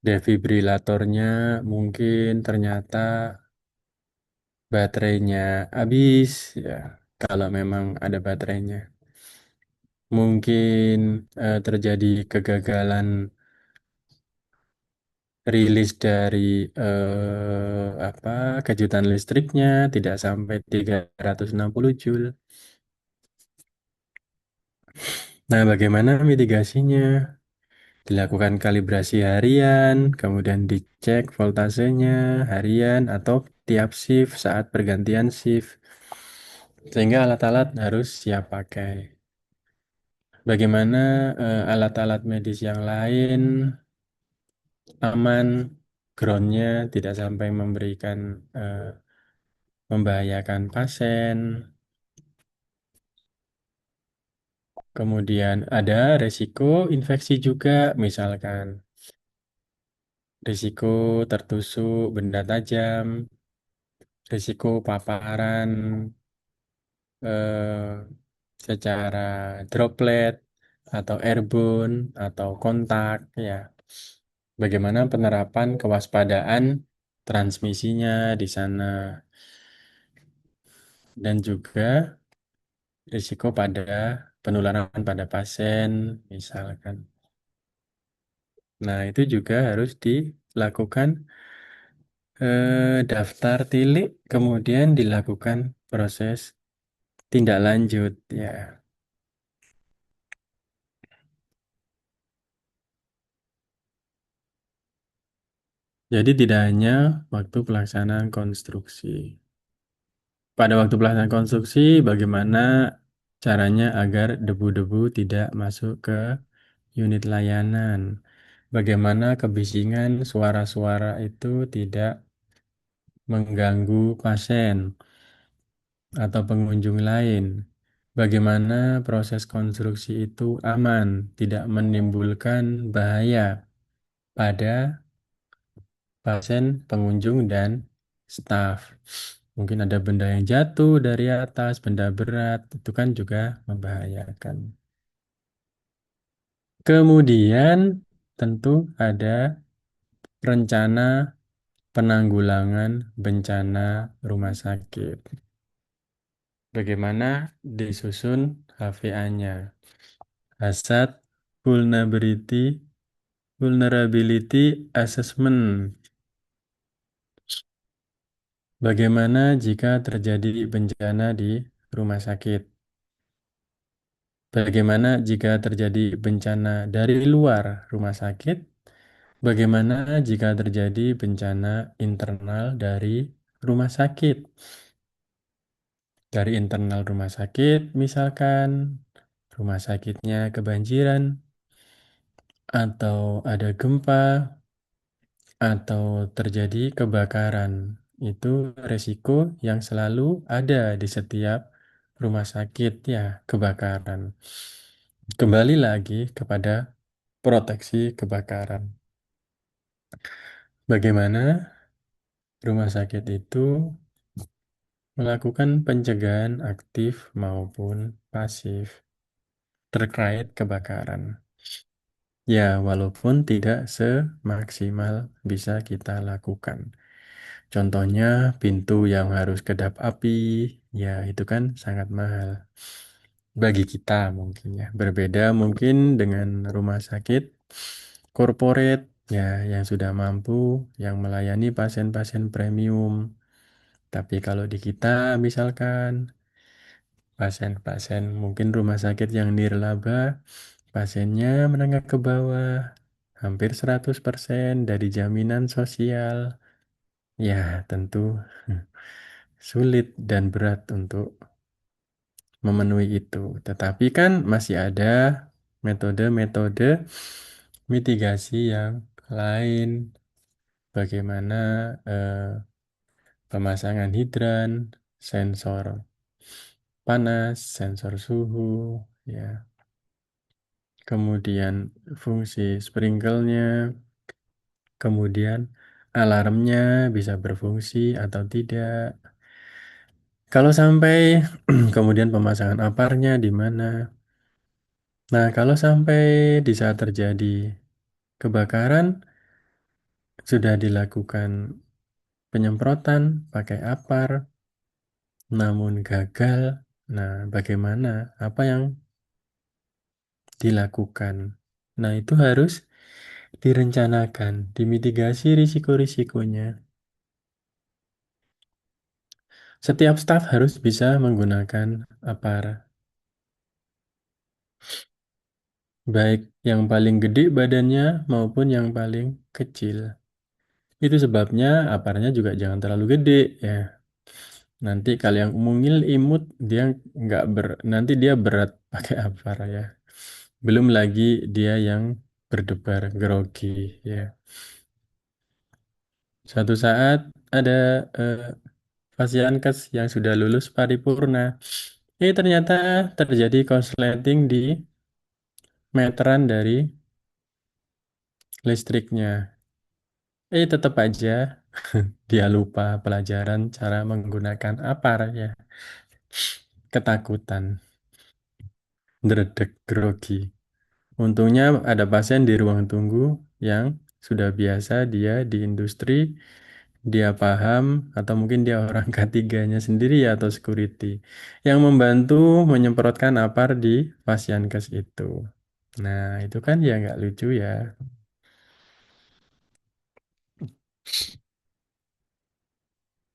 defibrilatornya mungkin ternyata baterainya habis, ya kalau memang ada baterainya. Mungkin terjadi kegagalan rilis dari apa kejutan listriknya tidak sampai 360 joule. Nah, bagaimana mitigasinya? Dilakukan kalibrasi harian, kemudian dicek voltasenya harian atau tiap shift saat pergantian shift. Sehingga alat-alat harus siap pakai. Bagaimana alat-alat medis yang lain aman, groundnya tidak sampai membahayakan pasien. Kemudian ada resiko infeksi juga, misalkan risiko tertusuk benda tajam, risiko paparan eh, secara droplet atau airborne atau kontak ya. Bagaimana penerapan kewaspadaan transmisinya di sana dan juga risiko pada penularan pada pasien misalkan. Nah, itu juga harus dilakukan daftar tilik, kemudian dilakukan proses tindak lanjut ya. Jadi tidak hanya waktu pelaksanaan konstruksi. Pada waktu pelaksanaan konstruksi, bagaimana Caranya agar debu-debu tidak masuk ke unit layanan. Bagaimana kebisingan suara-suara itu tidak mengganggu pasien atau pengunjung lain. Bagaimana proses konstruksi itu aman, tidak menimbulkan bahaya pada pasien, pengunjung, dan staf. Mungkin ada benda yang jatuh dari atas, benda berat, itu kan juga membahayakan. Kemudian tentu ada rencana penanggulangan bencana rumah sakit. Bagaimana disusun HVA-nya? Hazard Vulnerability Assessment. Bagaimana jika terjadi bencana di rumah sakit? Bagaimana jika terjadi bencana dari luar rumah sakit? Bagaimana jika terjadi bencana internal dari rumah sakit? Dari internal rumah sakit, misalkan rumah sakitnya kebanjiran, atau ada gempa, atau terjadi kebakaran. Itu resiko yang selalu ada di setiap rumah sakit ya, kebakaran. Kembali lagi kepada proteksi kebakaran. Bagaimana rumah sakit itu melakukan pencegahan aktif maupun pasif terkait kebakaran. Ya, walaupun tidak semaksimal bisa kita lakukan. Contohnya pintu yang harus kedap api, ya itu kan sangat mahal bagi kita mungkin ya. Berbeda mungkin dengan rumah sakit corporate ya yang sudah mampu yang melayani pasien-pasien premium. Tapi kalau di kita misalkan pasien-pasien mungkin rumah sakit yang nirlaba, pasiennya menengah ke bawah, hampir 100% dari jaminan sosial. Ya, tentu sulit dan berat untuk memenuhi itu. Tetapi kan masih ada metode-metode mitigasi yang lain. Bagaimana pemasangan hidran, sensor panas, sensor suhu, ya. Kemudian fungsi sprinkle-nya, kemudian alarmnya bisa berfungsi atau tidak. Kalau sampai kemudian pemasangan aparnya di mana? Nah, kalau sampai di saat terjadi kebakaran sudah dilakukan penyemprotan pakai apar, namun gagal. Nah, bagaimana? Apa yang dilakukan? Nah, itu harus direncanakan, dimitigasi risiko-risikonya. Setiap staf harus bisa menggunakan apar, baik yang paling gede badannya maupun yang paling kecil. Itu sebabnya aparnya juga jangan terlalu gede ya. Nanti kalau yang mungil imut dia nggak nanti dia berat pakai apar ya. Belum lagi dia yang berdebar grogi ya. Suatu saat ada pasienkes yang sudah lulus paripurna. Ternyata terjadi konsleting di meteran dari listriknya. Tetap aja dia lupa pelajaran cara menggunakan apar ya. Ketakutan, dredeg, grogi. Untungnya ada pasien di ruang tunggu yang sudah biasa dia di industri, dia paham atau mungkin dia orang ketiganya sendiri ya atau security yang membantu menyemprotkan apar di pasienkes itu. Nah, itu kan ya nggak lucu ya.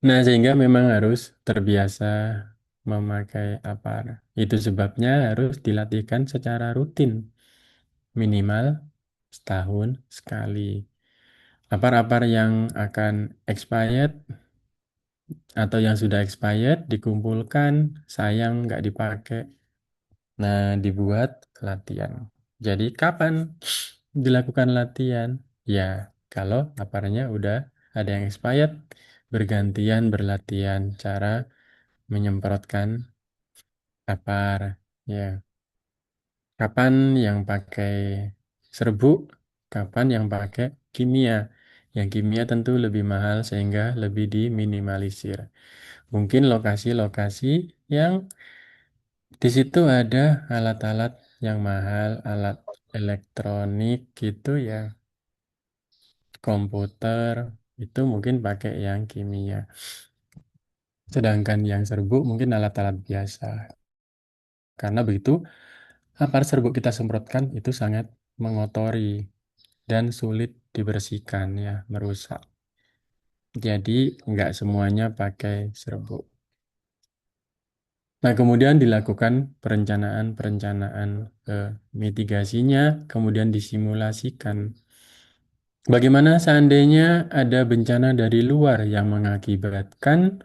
Nah, sehingga memang harus terbiasa memakai apar. Itu sebabnya harus dilatihkan secara rutin, minimal setahun sekali. Apar-apar yang akan expired atau yang sudah expired dikumpulkan, sayang nggak dipakai. Nah, dibuat latihan. Jadi kapan dilakukan latihan? Ya, kalau paparnya udah ada yang expired, bergantian berlatihan cara menyemprotkan papar. Ya, kapan yang pakai serbuk, kapan yang pakai kimia. Yang kimia tentu lebih mahal sehingga lebih diminimalisir. Mungkin lokasi-lokasi yang di situ ada alat-alat yang mahal, alat elektronik gitu ya, komputer, itu mungkin pakai yang kimia. Sedangkan yang serbuk mungkin alat-alat biasa. Karena begitu, apar serbuk kita semprotkan itu sangat mengotori dan sulit dibersihkan ya, merusak. Jadi nggak semuanya pakai serbuk. Nah, kemudian dilakukan perencanaan-perencanaan mitigasinya, kemudian disimulasikan. Bagaimana seandainya ada bencana dari luar yang mengakibatkan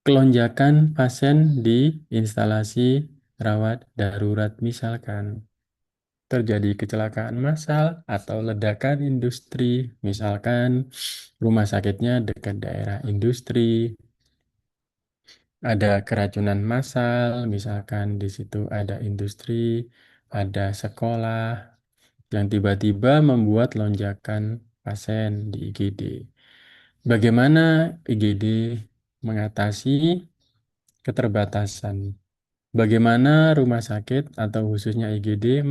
kelonjakan pasien di instalasi rawat darurat, misalkan terjadi kecelakaan massal atau ledakan industri, misalkan rumah sakitnya dekat daerah industri, ada keracunan massal, misalkan di situ ada industri, ada sekolah yang tiba-tiba membuat lonjakan pasien di IGD. Bagaimana IGD mengatasi keterbatasan? Bagaimana rumah sakit atau khususnya IGD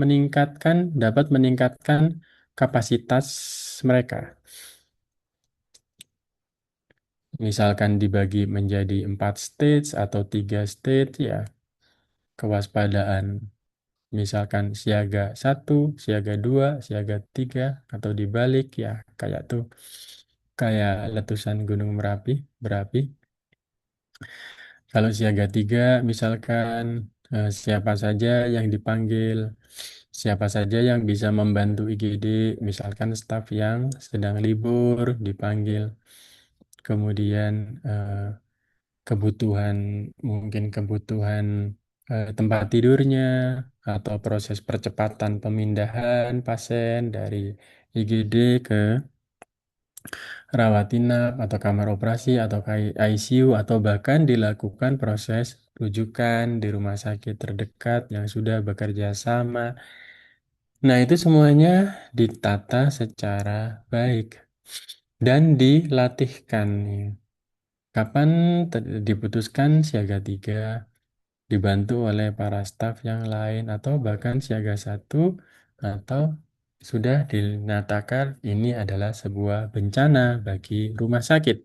dapat meningkatkan kapasitas mereka? Misalkan dibagi menjadi 4 stage atau 3 stage ya, kewaspadaan. Misalkan siaga 1, siaga 2, siaga 3, atau dibalik ya, kayak letusan Gunung Merapi, berapi. Kalau siaga 3, misalkan siapa saja yang dipanggil, siapa saja yang bisa membantu IGD, misalkan staf yang sedang libur dipanggil. Kemudian kebutuhan, mungkin kebutuhan tempat tidurnya, atau proses percepatan pemindahan pasien dari IGD ke rawat inap atau kamar operasi atau ICU, atau bahkan dilakukan proses rujukan di rumah sakit terdekat yang sudah bekerja sama. Nah, itu semuanya ditata secara baik dan dilatihkan. Kapan diputuskan siaga 3, dibantu oleh para staf yang lain, atau bahkan siaga 1, atau sudah dinyatakan ini adalah sebuah bencana bagi rumah sakit.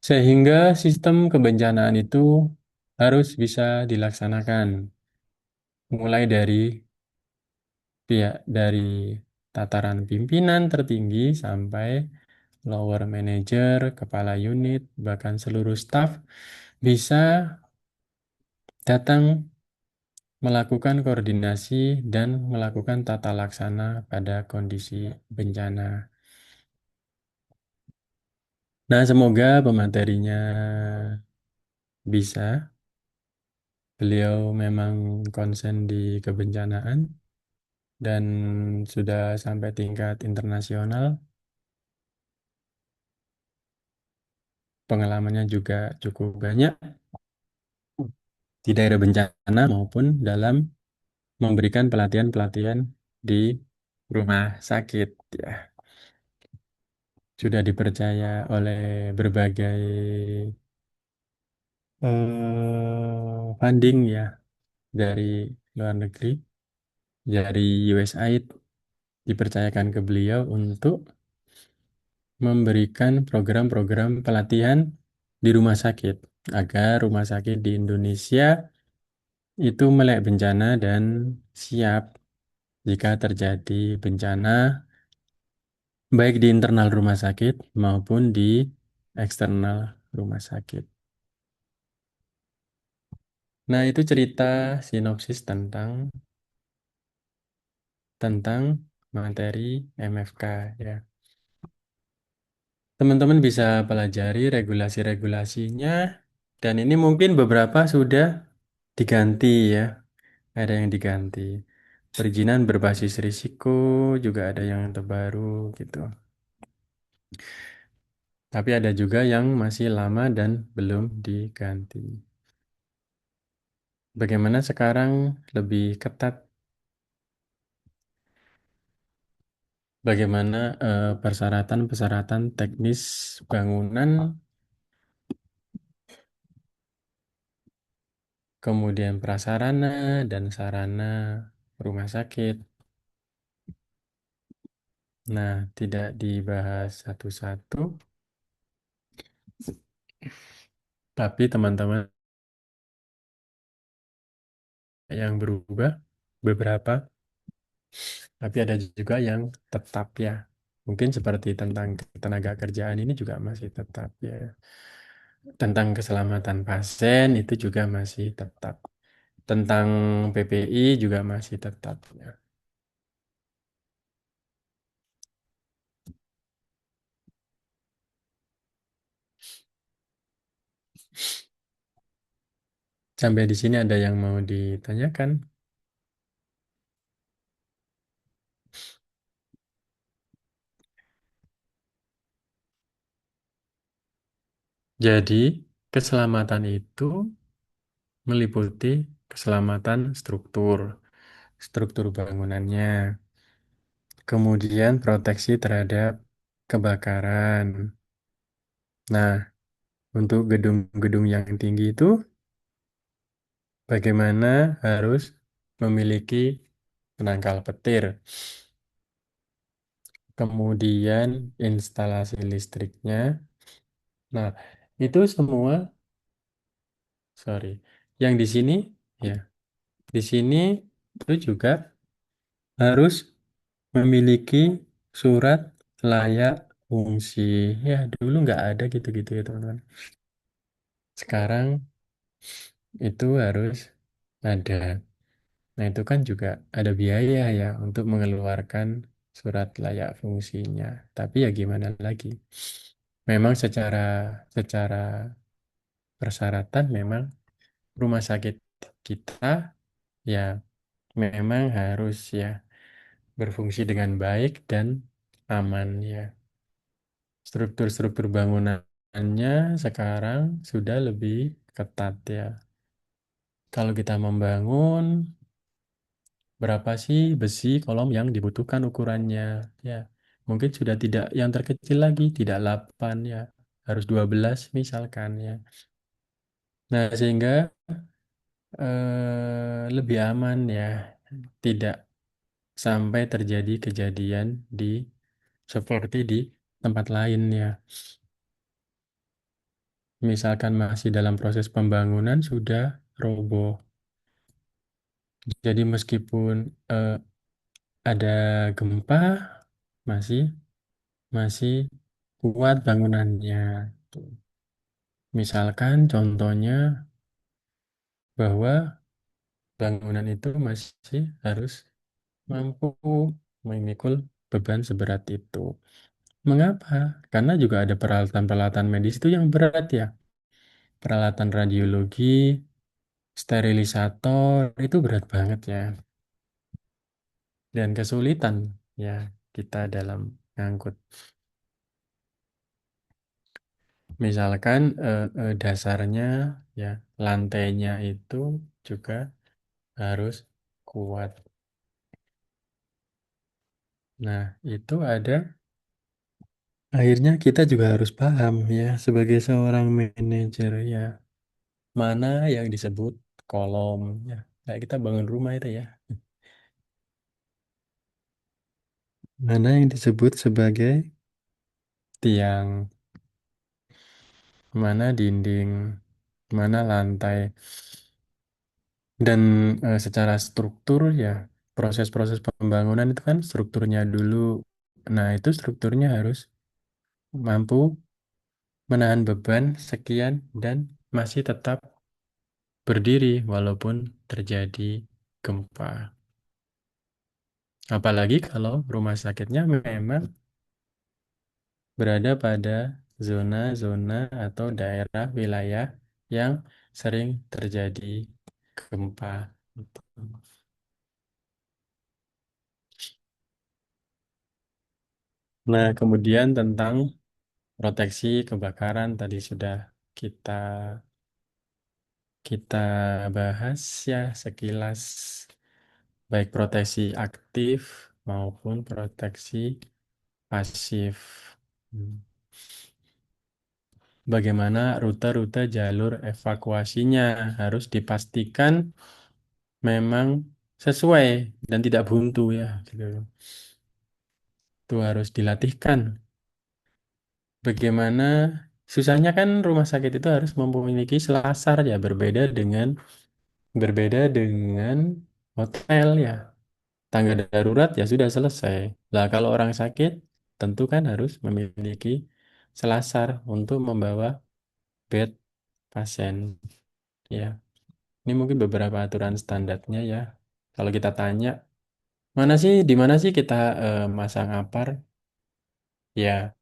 Sehingga sistem kebencanaan itu harus bisa dilaksanakan mulai dari tataran pimpinan tertinggi sampai lower manager, kepala unit, bahkan seluruh staf bisa datang melakukan koordinasi dan melakukan tata laksana pada kondisi bencana. Nah, semoga pematerinya bisa. Beliau memang konsen di kebencanaan dan sudah sampai tingkat internasional. Pengalamannya juga cukup banyak di daerah bencana maupun dalam memberikan pelatihan-pelatihan di rumah sakit ya. Sudah dipercaya oleh berbagai funding ya, dari luar negeri, dari USAID, dipercayakan ke beliau untuk memberikan program-program pelatihan di rumah sakit agar rumah sakit di Indonesia itu melek bencana dan siap jika terjadi bencana baik di internal rumah sakit maupun di eksternal rumah sakit. Nah, itu cerita sinopsis tentang materi MFK ya. Teman-teman bisa pelajari regulasi-regulasinya, dan ini mungkin beberapa sudah diganti ya. ada yang diganti. Perizinan berbasis risiko juga ada yang terbaru gitu. Tapi ada juga yang masih lama dan belum diganti. Bagaimana sekarang lebih ketat? Bagaimana persyaratan-persyaratan teknis bangunan, kemudian prasarana dan sarana rumah sakit. Nah, tidak dibahas satu-satu, tapi teman-teman yang berubah beberapa, tapi ada juga yang tetap ya. Mungkin seperti tentang tenaga kerjaan ini juga masih tetap ya. Tentang keselamatan pasien itu juga masih tetap. Tentang PPI juga masih tetap ya. Sampai di sini ada yang mau ditanyakan? Jadi, keselamatan itu meliputi keselamatan struktur, struktur bangunannya, kemudian proteksi terhadap kebakaran. Nah, untuk gedung-gedung yang tinggi itu bagaimana harus memiliki penangkal petir, kemudian instalasi listriknya. Nah, itu semua, sorry, yang di sini, ya, di sini itu juga harus memiliki surat layak fungsi. Ya, dulu nggak ada gitu-gitu ya, teman-teman. Sekarang itu harus ada. Nah, itu kan juga ada biaya ya untuk mengeluarkan surat layak fungsinya. Tapi ya gimana lagi? Memang secara persyaratan memang rumah sakit kita ya memang harus ya berfungsi dengan baik dan aman ya. Struktur-struktur bangunannya sekarang sudah lebih ketat ya. Kalau kita membangun, berapa sih besi kolom yang dibutuhkan ukurannya? Ya, mungkin sudah tidak yang terkecil lagi, tidak 8 ya, harus 12 misalkan ya. Nah, sehingga lebih aman ya, tidak sampai terjadi kejadian di seperti di tempat lain ya. Misalkan masih dalam proses pembangunan sudah roboh. Jadi meskipun eh, ada gempa, masih masih kuat bangunannya. Misalkan contohnya bahwa bangunan itu masih harus mampu memikul beban seberat itu. Mengapa? Karena juga ada peralatan-peralatan medis itu yang berat ya. Peralatan radiologi, sterilisator itu berat banget ya. Dan kesulitan ya kita dalam ngangkut. Misalkan dasarnya ya lantainya itu juga harus kuat. Nah, itu ada akhirnya kita juga harus paham ya sebagai seorang manajer ya mana yang disebut kolom ya. Kayak kita bangun rumah itu ya. Mana yang disebut sebagai tiang, mana dinding, mana lantai. Dan secara struktur ya proses-proses pembangunan itu kan strukturnya dulu. Nah, itu strukturnya harus mampu menahan beban sekian dan masih tetap berdiri walaupun terjadi gempa. Apalagi kalau rumah sakitnya memang berada pada zona-zona atau daerah wilayah yang sering terjadi gempa. Gitu. Nah, kemudian tentang proteksi kebakaran tadi sudah kita kita bahas ya sekilas, baik proteksi aktif maupun proteksi pasif. Hmm. Bagaimana rute-rute jalur evakuasinya harus dipastikan memang sesuai dan tidak buntu ya, gitu. Itu harus dilatihkan. Bagaimana susahnya kan rumah sakit itu harus memiliki selasar ya, berbeda dengan hotel ya. Tangga darurat ya sudah selesai. Lah kalau orang sakit tentu kan harus memiliki selasar untuk membawa bed pasien ya. Ini mungkin beberapa aturan standarnya ya. Kalau kita tanya, di mana sih kita masang apar? Ya,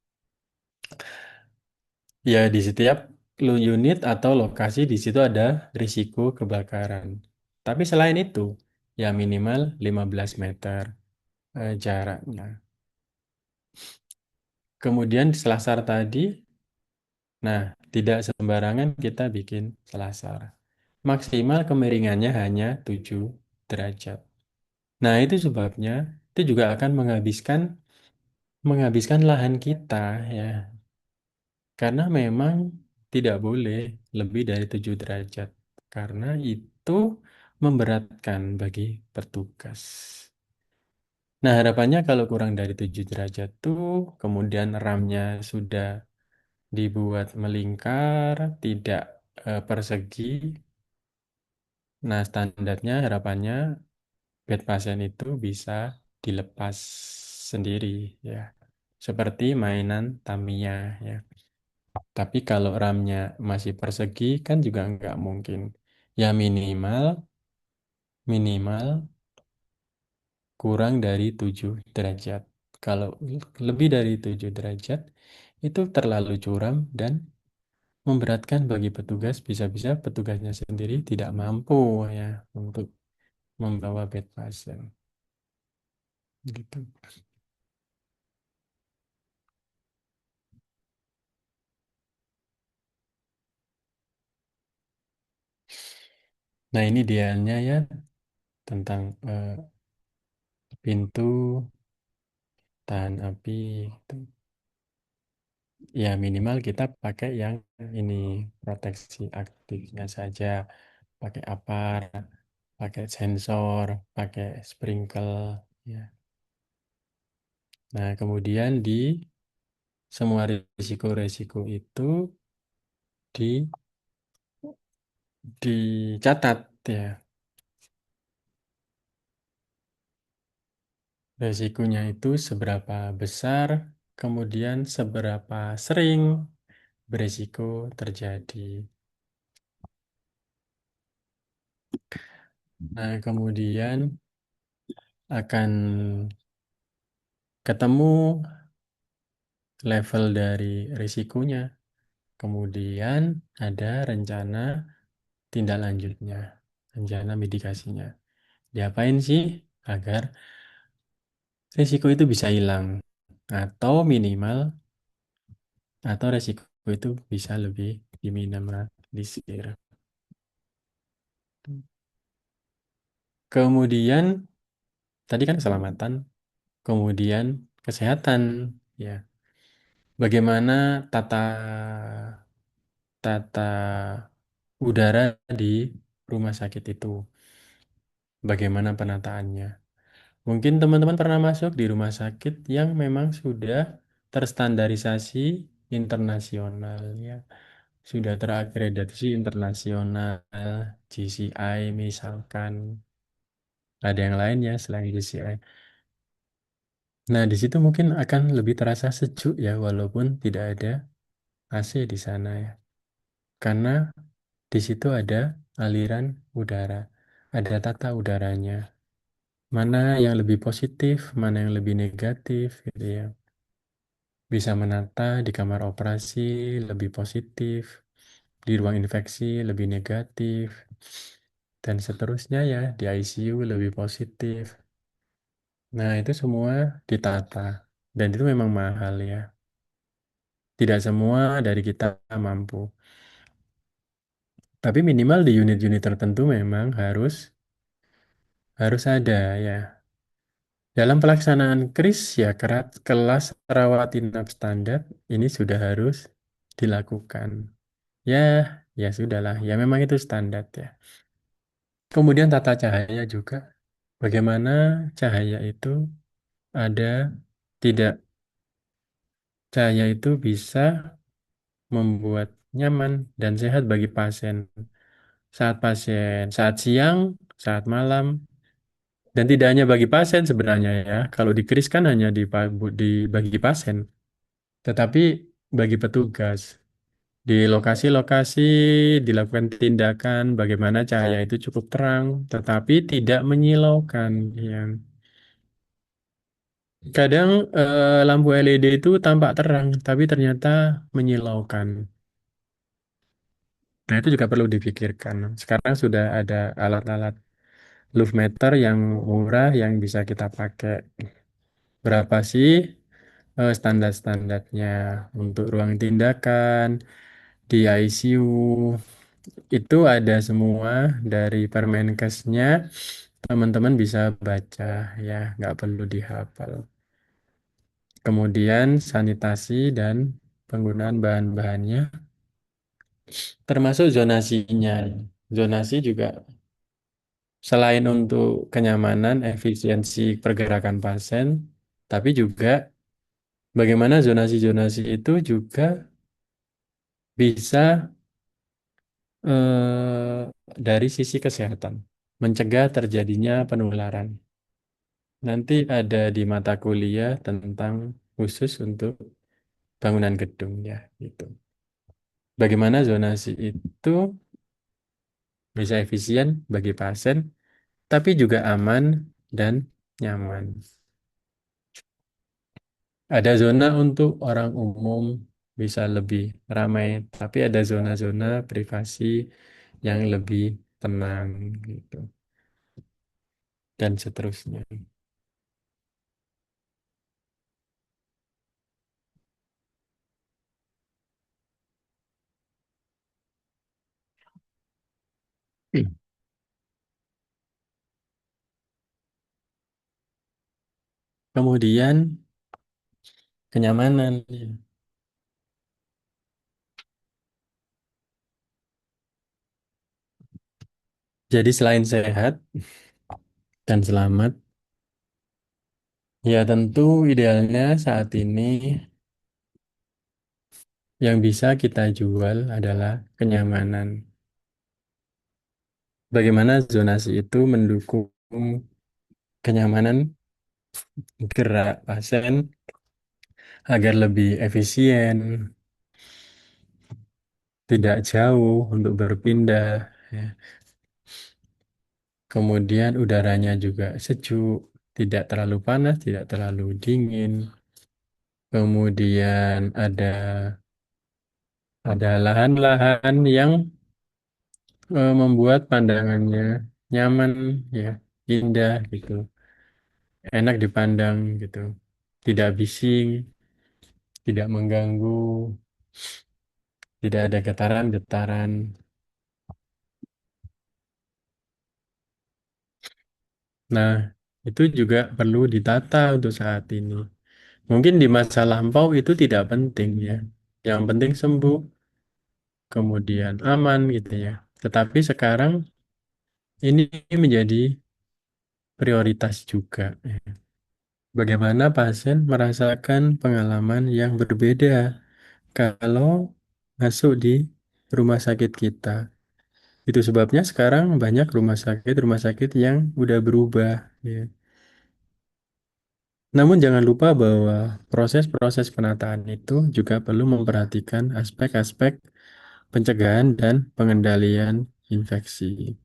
ya di setiap unit atau lokasi di situ ada risiko kebakaran. Tapi selain itu, ya minimal 15 meter jaraknya. Kemudian di selasar tadi, nah tidak sembarangan kita bikin selasar. Maksimal kemiringannya hanya 7 derajat. Nah, itu sebabnya itu juga akan menghabiskan lahan kita ya. Karena memang tidak boleh lebih dari 7 derajat. Karena itu memberatkan bagi petugas. Nah, harapannya kalau kurang dari 7 derajat tuh, kemudian ramnya sudah dibuat melingkar, tidak persegi. Nah, standarnya harapannya bed pasien itu bisa dilepas sendiri ya. Seperti mainan Tamiya ya. Tapi kalau RAM-nya masih persegi kan juga nggak mungkin. Ya minimal kurang dari 7 derajat. Kalau lebih dari 7 derajat itu terlalu curam dan memberatkan bagi petugas. Bisa-bisa petugasnya sendiri tidak mampu ya untuk membawa bed pasien. Gitu. Nah ini idealnya ya tentang pintu tahan api. Gitu. Ya minimal kita pakai yang ini proteksi aktifnya saja, pakai apar, pakai sensor, pakai sprinkle ya. Nah, kemudian di semua risiko-risiko itu di dicatat ya. Risikonya itu seberapa besar, kemudian seberapa sering berisiko terjadi. Nah, kemudian akan ketemu level dari risikonya. Kemudian ada rencana tindak lanjutnya, rencana mitigasinya. Diapain sih agar risiko itu bisa hilang atau minimal atau risiko itu bisa lebih diminimalisir. Kemudian tadi kan keselamatan, kemudian kesehatan ya. Bagaimana tata tata udara di rumah sakit itu? Bagaimana penataannya? Mungkin teman-teman pernah masuk di rumah sakit yang memang sudah terstandarisasi internasional ya. Sudah terakreditasi internasional, GCI misalkan. Ada yang lain ya selain GCI. Nah, di situ mungkin akan lebih terasa sejuk ya walaupun tidak ada AC di sana ya. Karena di situ ada aliran udara, ada tata udaranya. Mana yang lebih positif, mana yang lebih negatif gitu ya. Bisa menata di kamar operasi lebih positif, di ruang infeksi lebih negatif. dan seterusnya ya di ICU lebih positif. Nah, itu semua ditata dan itu memang mahal ya. Tidak semua dari kita mampu. Tapi minimal di unit-unit tertentu memang harus ada ya. Dalam pelaksanaan KRIS ya kelas rawat inap standar ini sudah harus dilakukan. Ya, ya sudahlah. Ya memang itu standar ya. Kemudian tata cahaya juga. Bagaimana cahaya itu ada tidak cahaya itu bisa membuat nyaman dan sehat bagi saat siang, saat malam, dan tidak hanya bagi pasien sebenarnya ya. Kalau di kris kan hanya bagi pasien, tetapi bagi petugas di lokasi-lokasi dilakukan tindakan bagaimana cahaya itu cukup terang, tetapi tidak menyilaukan. Ya. Kadang lampu LED itu tampak terang, tapi ternyata menyilaukan. Nah, itu juga perlu dipikirkan. Sekarang sudah ada alat-alat lux meter yang murah yang bisa kita pakai. Berapa sih standar-standarnya untuk ruang tindakan di ICU? Itu ada semua dari Permenkesnya. Teman-teman bisa baca ya, nggak perlu dihafal. Kemudian sanitasi dan penggunaan bahan-bahannya, termasuk zonasinya. Zonasi juga selain untuk kenyamanan, efisiensi pergerakan pasien, tapi juga bagaimana zonasi-zonasi itu juga bisa dari sisi kesehatan, mencegah terjadinya penularan. Nanti ada di mata kuliah tentang khusus untuk bangunan gedung ya, gitu. Bagaimana zonasi itu bisa efisien bagi pasien, tapi juga aman dan nyaman. Ada zona untuk orang umum bisa lebih ramai, tapi ada zona-zona privasi yang lebih tenang gitu dan seterusnya. Kemudian kenyamanan. Ya. Jadi selain sehat dan selamat, ya tentu idealnya saat ini yang bisa kita jual adalah kenyamanan. Bagaimana zonasi itu mendukung kenyamanan gerak pasien agar lebih efisien, tidak jauh untuk berpindah, ya. Kemudian udaranya juga sejuk, tidak terlalu panas, tidak terlalu dingin. Kemudian ada lahan-lahan yang membuat pandangannya nyaman, ya, indah gitu, enak dipandang gitu, tidak bising, tidak mengganggu, tidak ada getaran-getaran. Nah, itu juga perlu ditata untuk saat ini. Mungkin di masa lampau itu tidak penting ya. Yang penting sembuh, kemudian aman gitu ya. Tetapi sekarang ini menjadi prioritas juga. Bagaimana pasien merasakan pengalaman yang berbeda kalau masuk di rumah sakit kita. Itu sebabnya sekarang banyak rumah sakit yang udah berubah. Ya. Namun jangan lupa bahwa proses-proses penataan itu juga perlu memperhatikan aspek-aspek pencegahan dan pengendalian infeksi.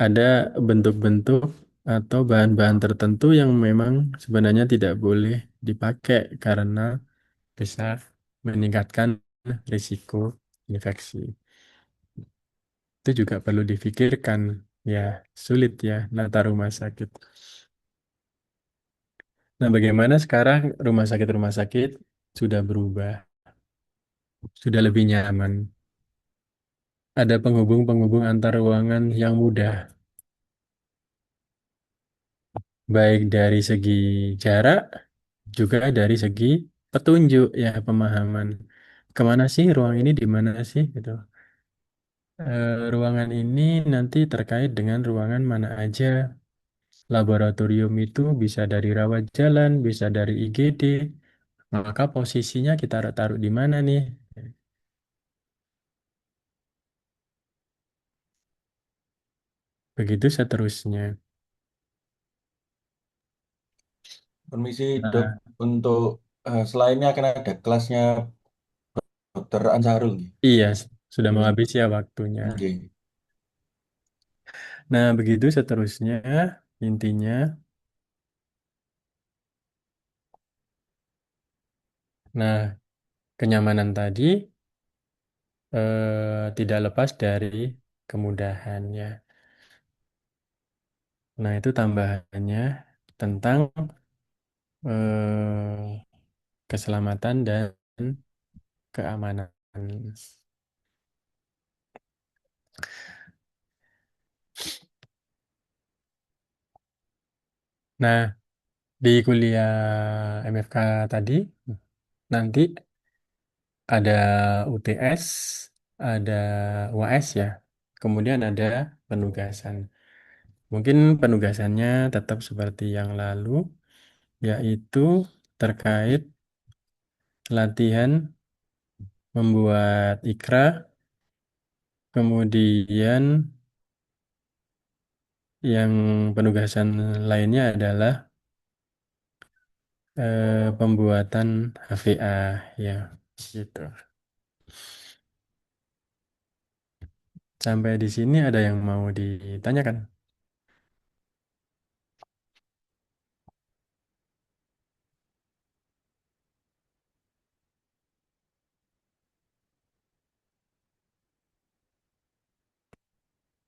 Ada bentuk-bentuk atau bahan-bahan tertentu yang memang sebenarnya tidak boleh dipakai karena bisa meningkatkan risiko infeksi. Itu juga perlu difikirkan. Ya, sulit ya nata rumah sakit. Nah, bagaimana sekarang rumah sakit sudah berubah, sudah lebih nyaman. Ada penghubung-penghubung antar ruangan yang mudah, baik dari segi jarak, juga dari segi petunjuk ya pemahaman. Kemana sih ruang ini, di mana sih gitu. Ruangan ini nanti terkait dengan ruangan mana aja. Laboratorium itu bisa dari rawat jalan, bisa dari IGD. Maka posisinya kita taruh di mana nih? Begitu seterusnya. Permisi dok, Nah, untuk selainnya akan ada kelasnya Dokter Ansarul nih. iya, sudah mau Terus, habis ya waktunya. oke. Nah, begitu seterusnya. Intinya, nah, kenyamanan tadi tidak lepas dari kemudahannya. Nah, itu tambahannya tentang keselamatan dan keamanan. Nah, di kuliah MFK tadi, nanti ada UTS, ada UAS ya, kemudian ada penugasan. Mungkin penugasannya tetap seperti yang lalu, yaitu terkait latihan membuat ikra, kemudian yang penugasan lainnya adalah pembuatan HVA ya, gitu. Sampai di sini ada yang mau ditanyakan?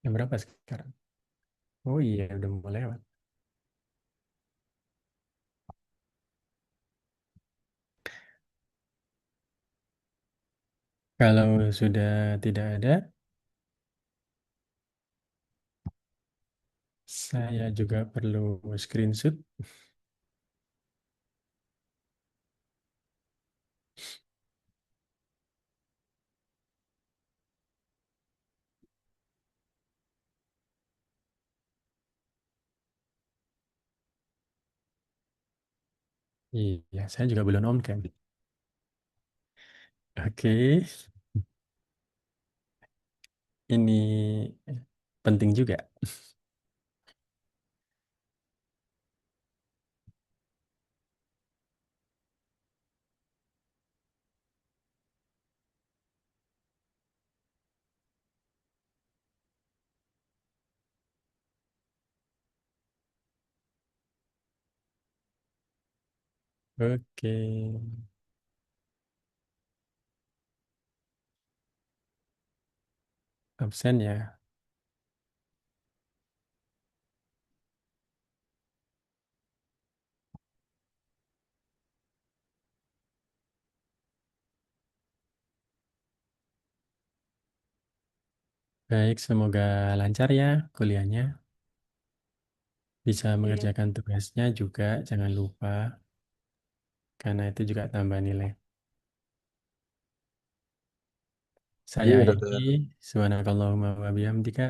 Yang berapa sekarang? Oh iya, udah mau lewat. Kalau sudah tidak ada, saya juga perlu screenshot. Iya, saya juga belum on cam. Oke, ini penting juga. Oke, absen ya. Baik, semoga lancar ya kuliahnya. Bisa Iya. mengerjakan tugasnya juga, jangan lupa. Karena itu juga tambah nilai. Saya Iya akhiri. dokter. Subhanakallahumma wa bihamdika.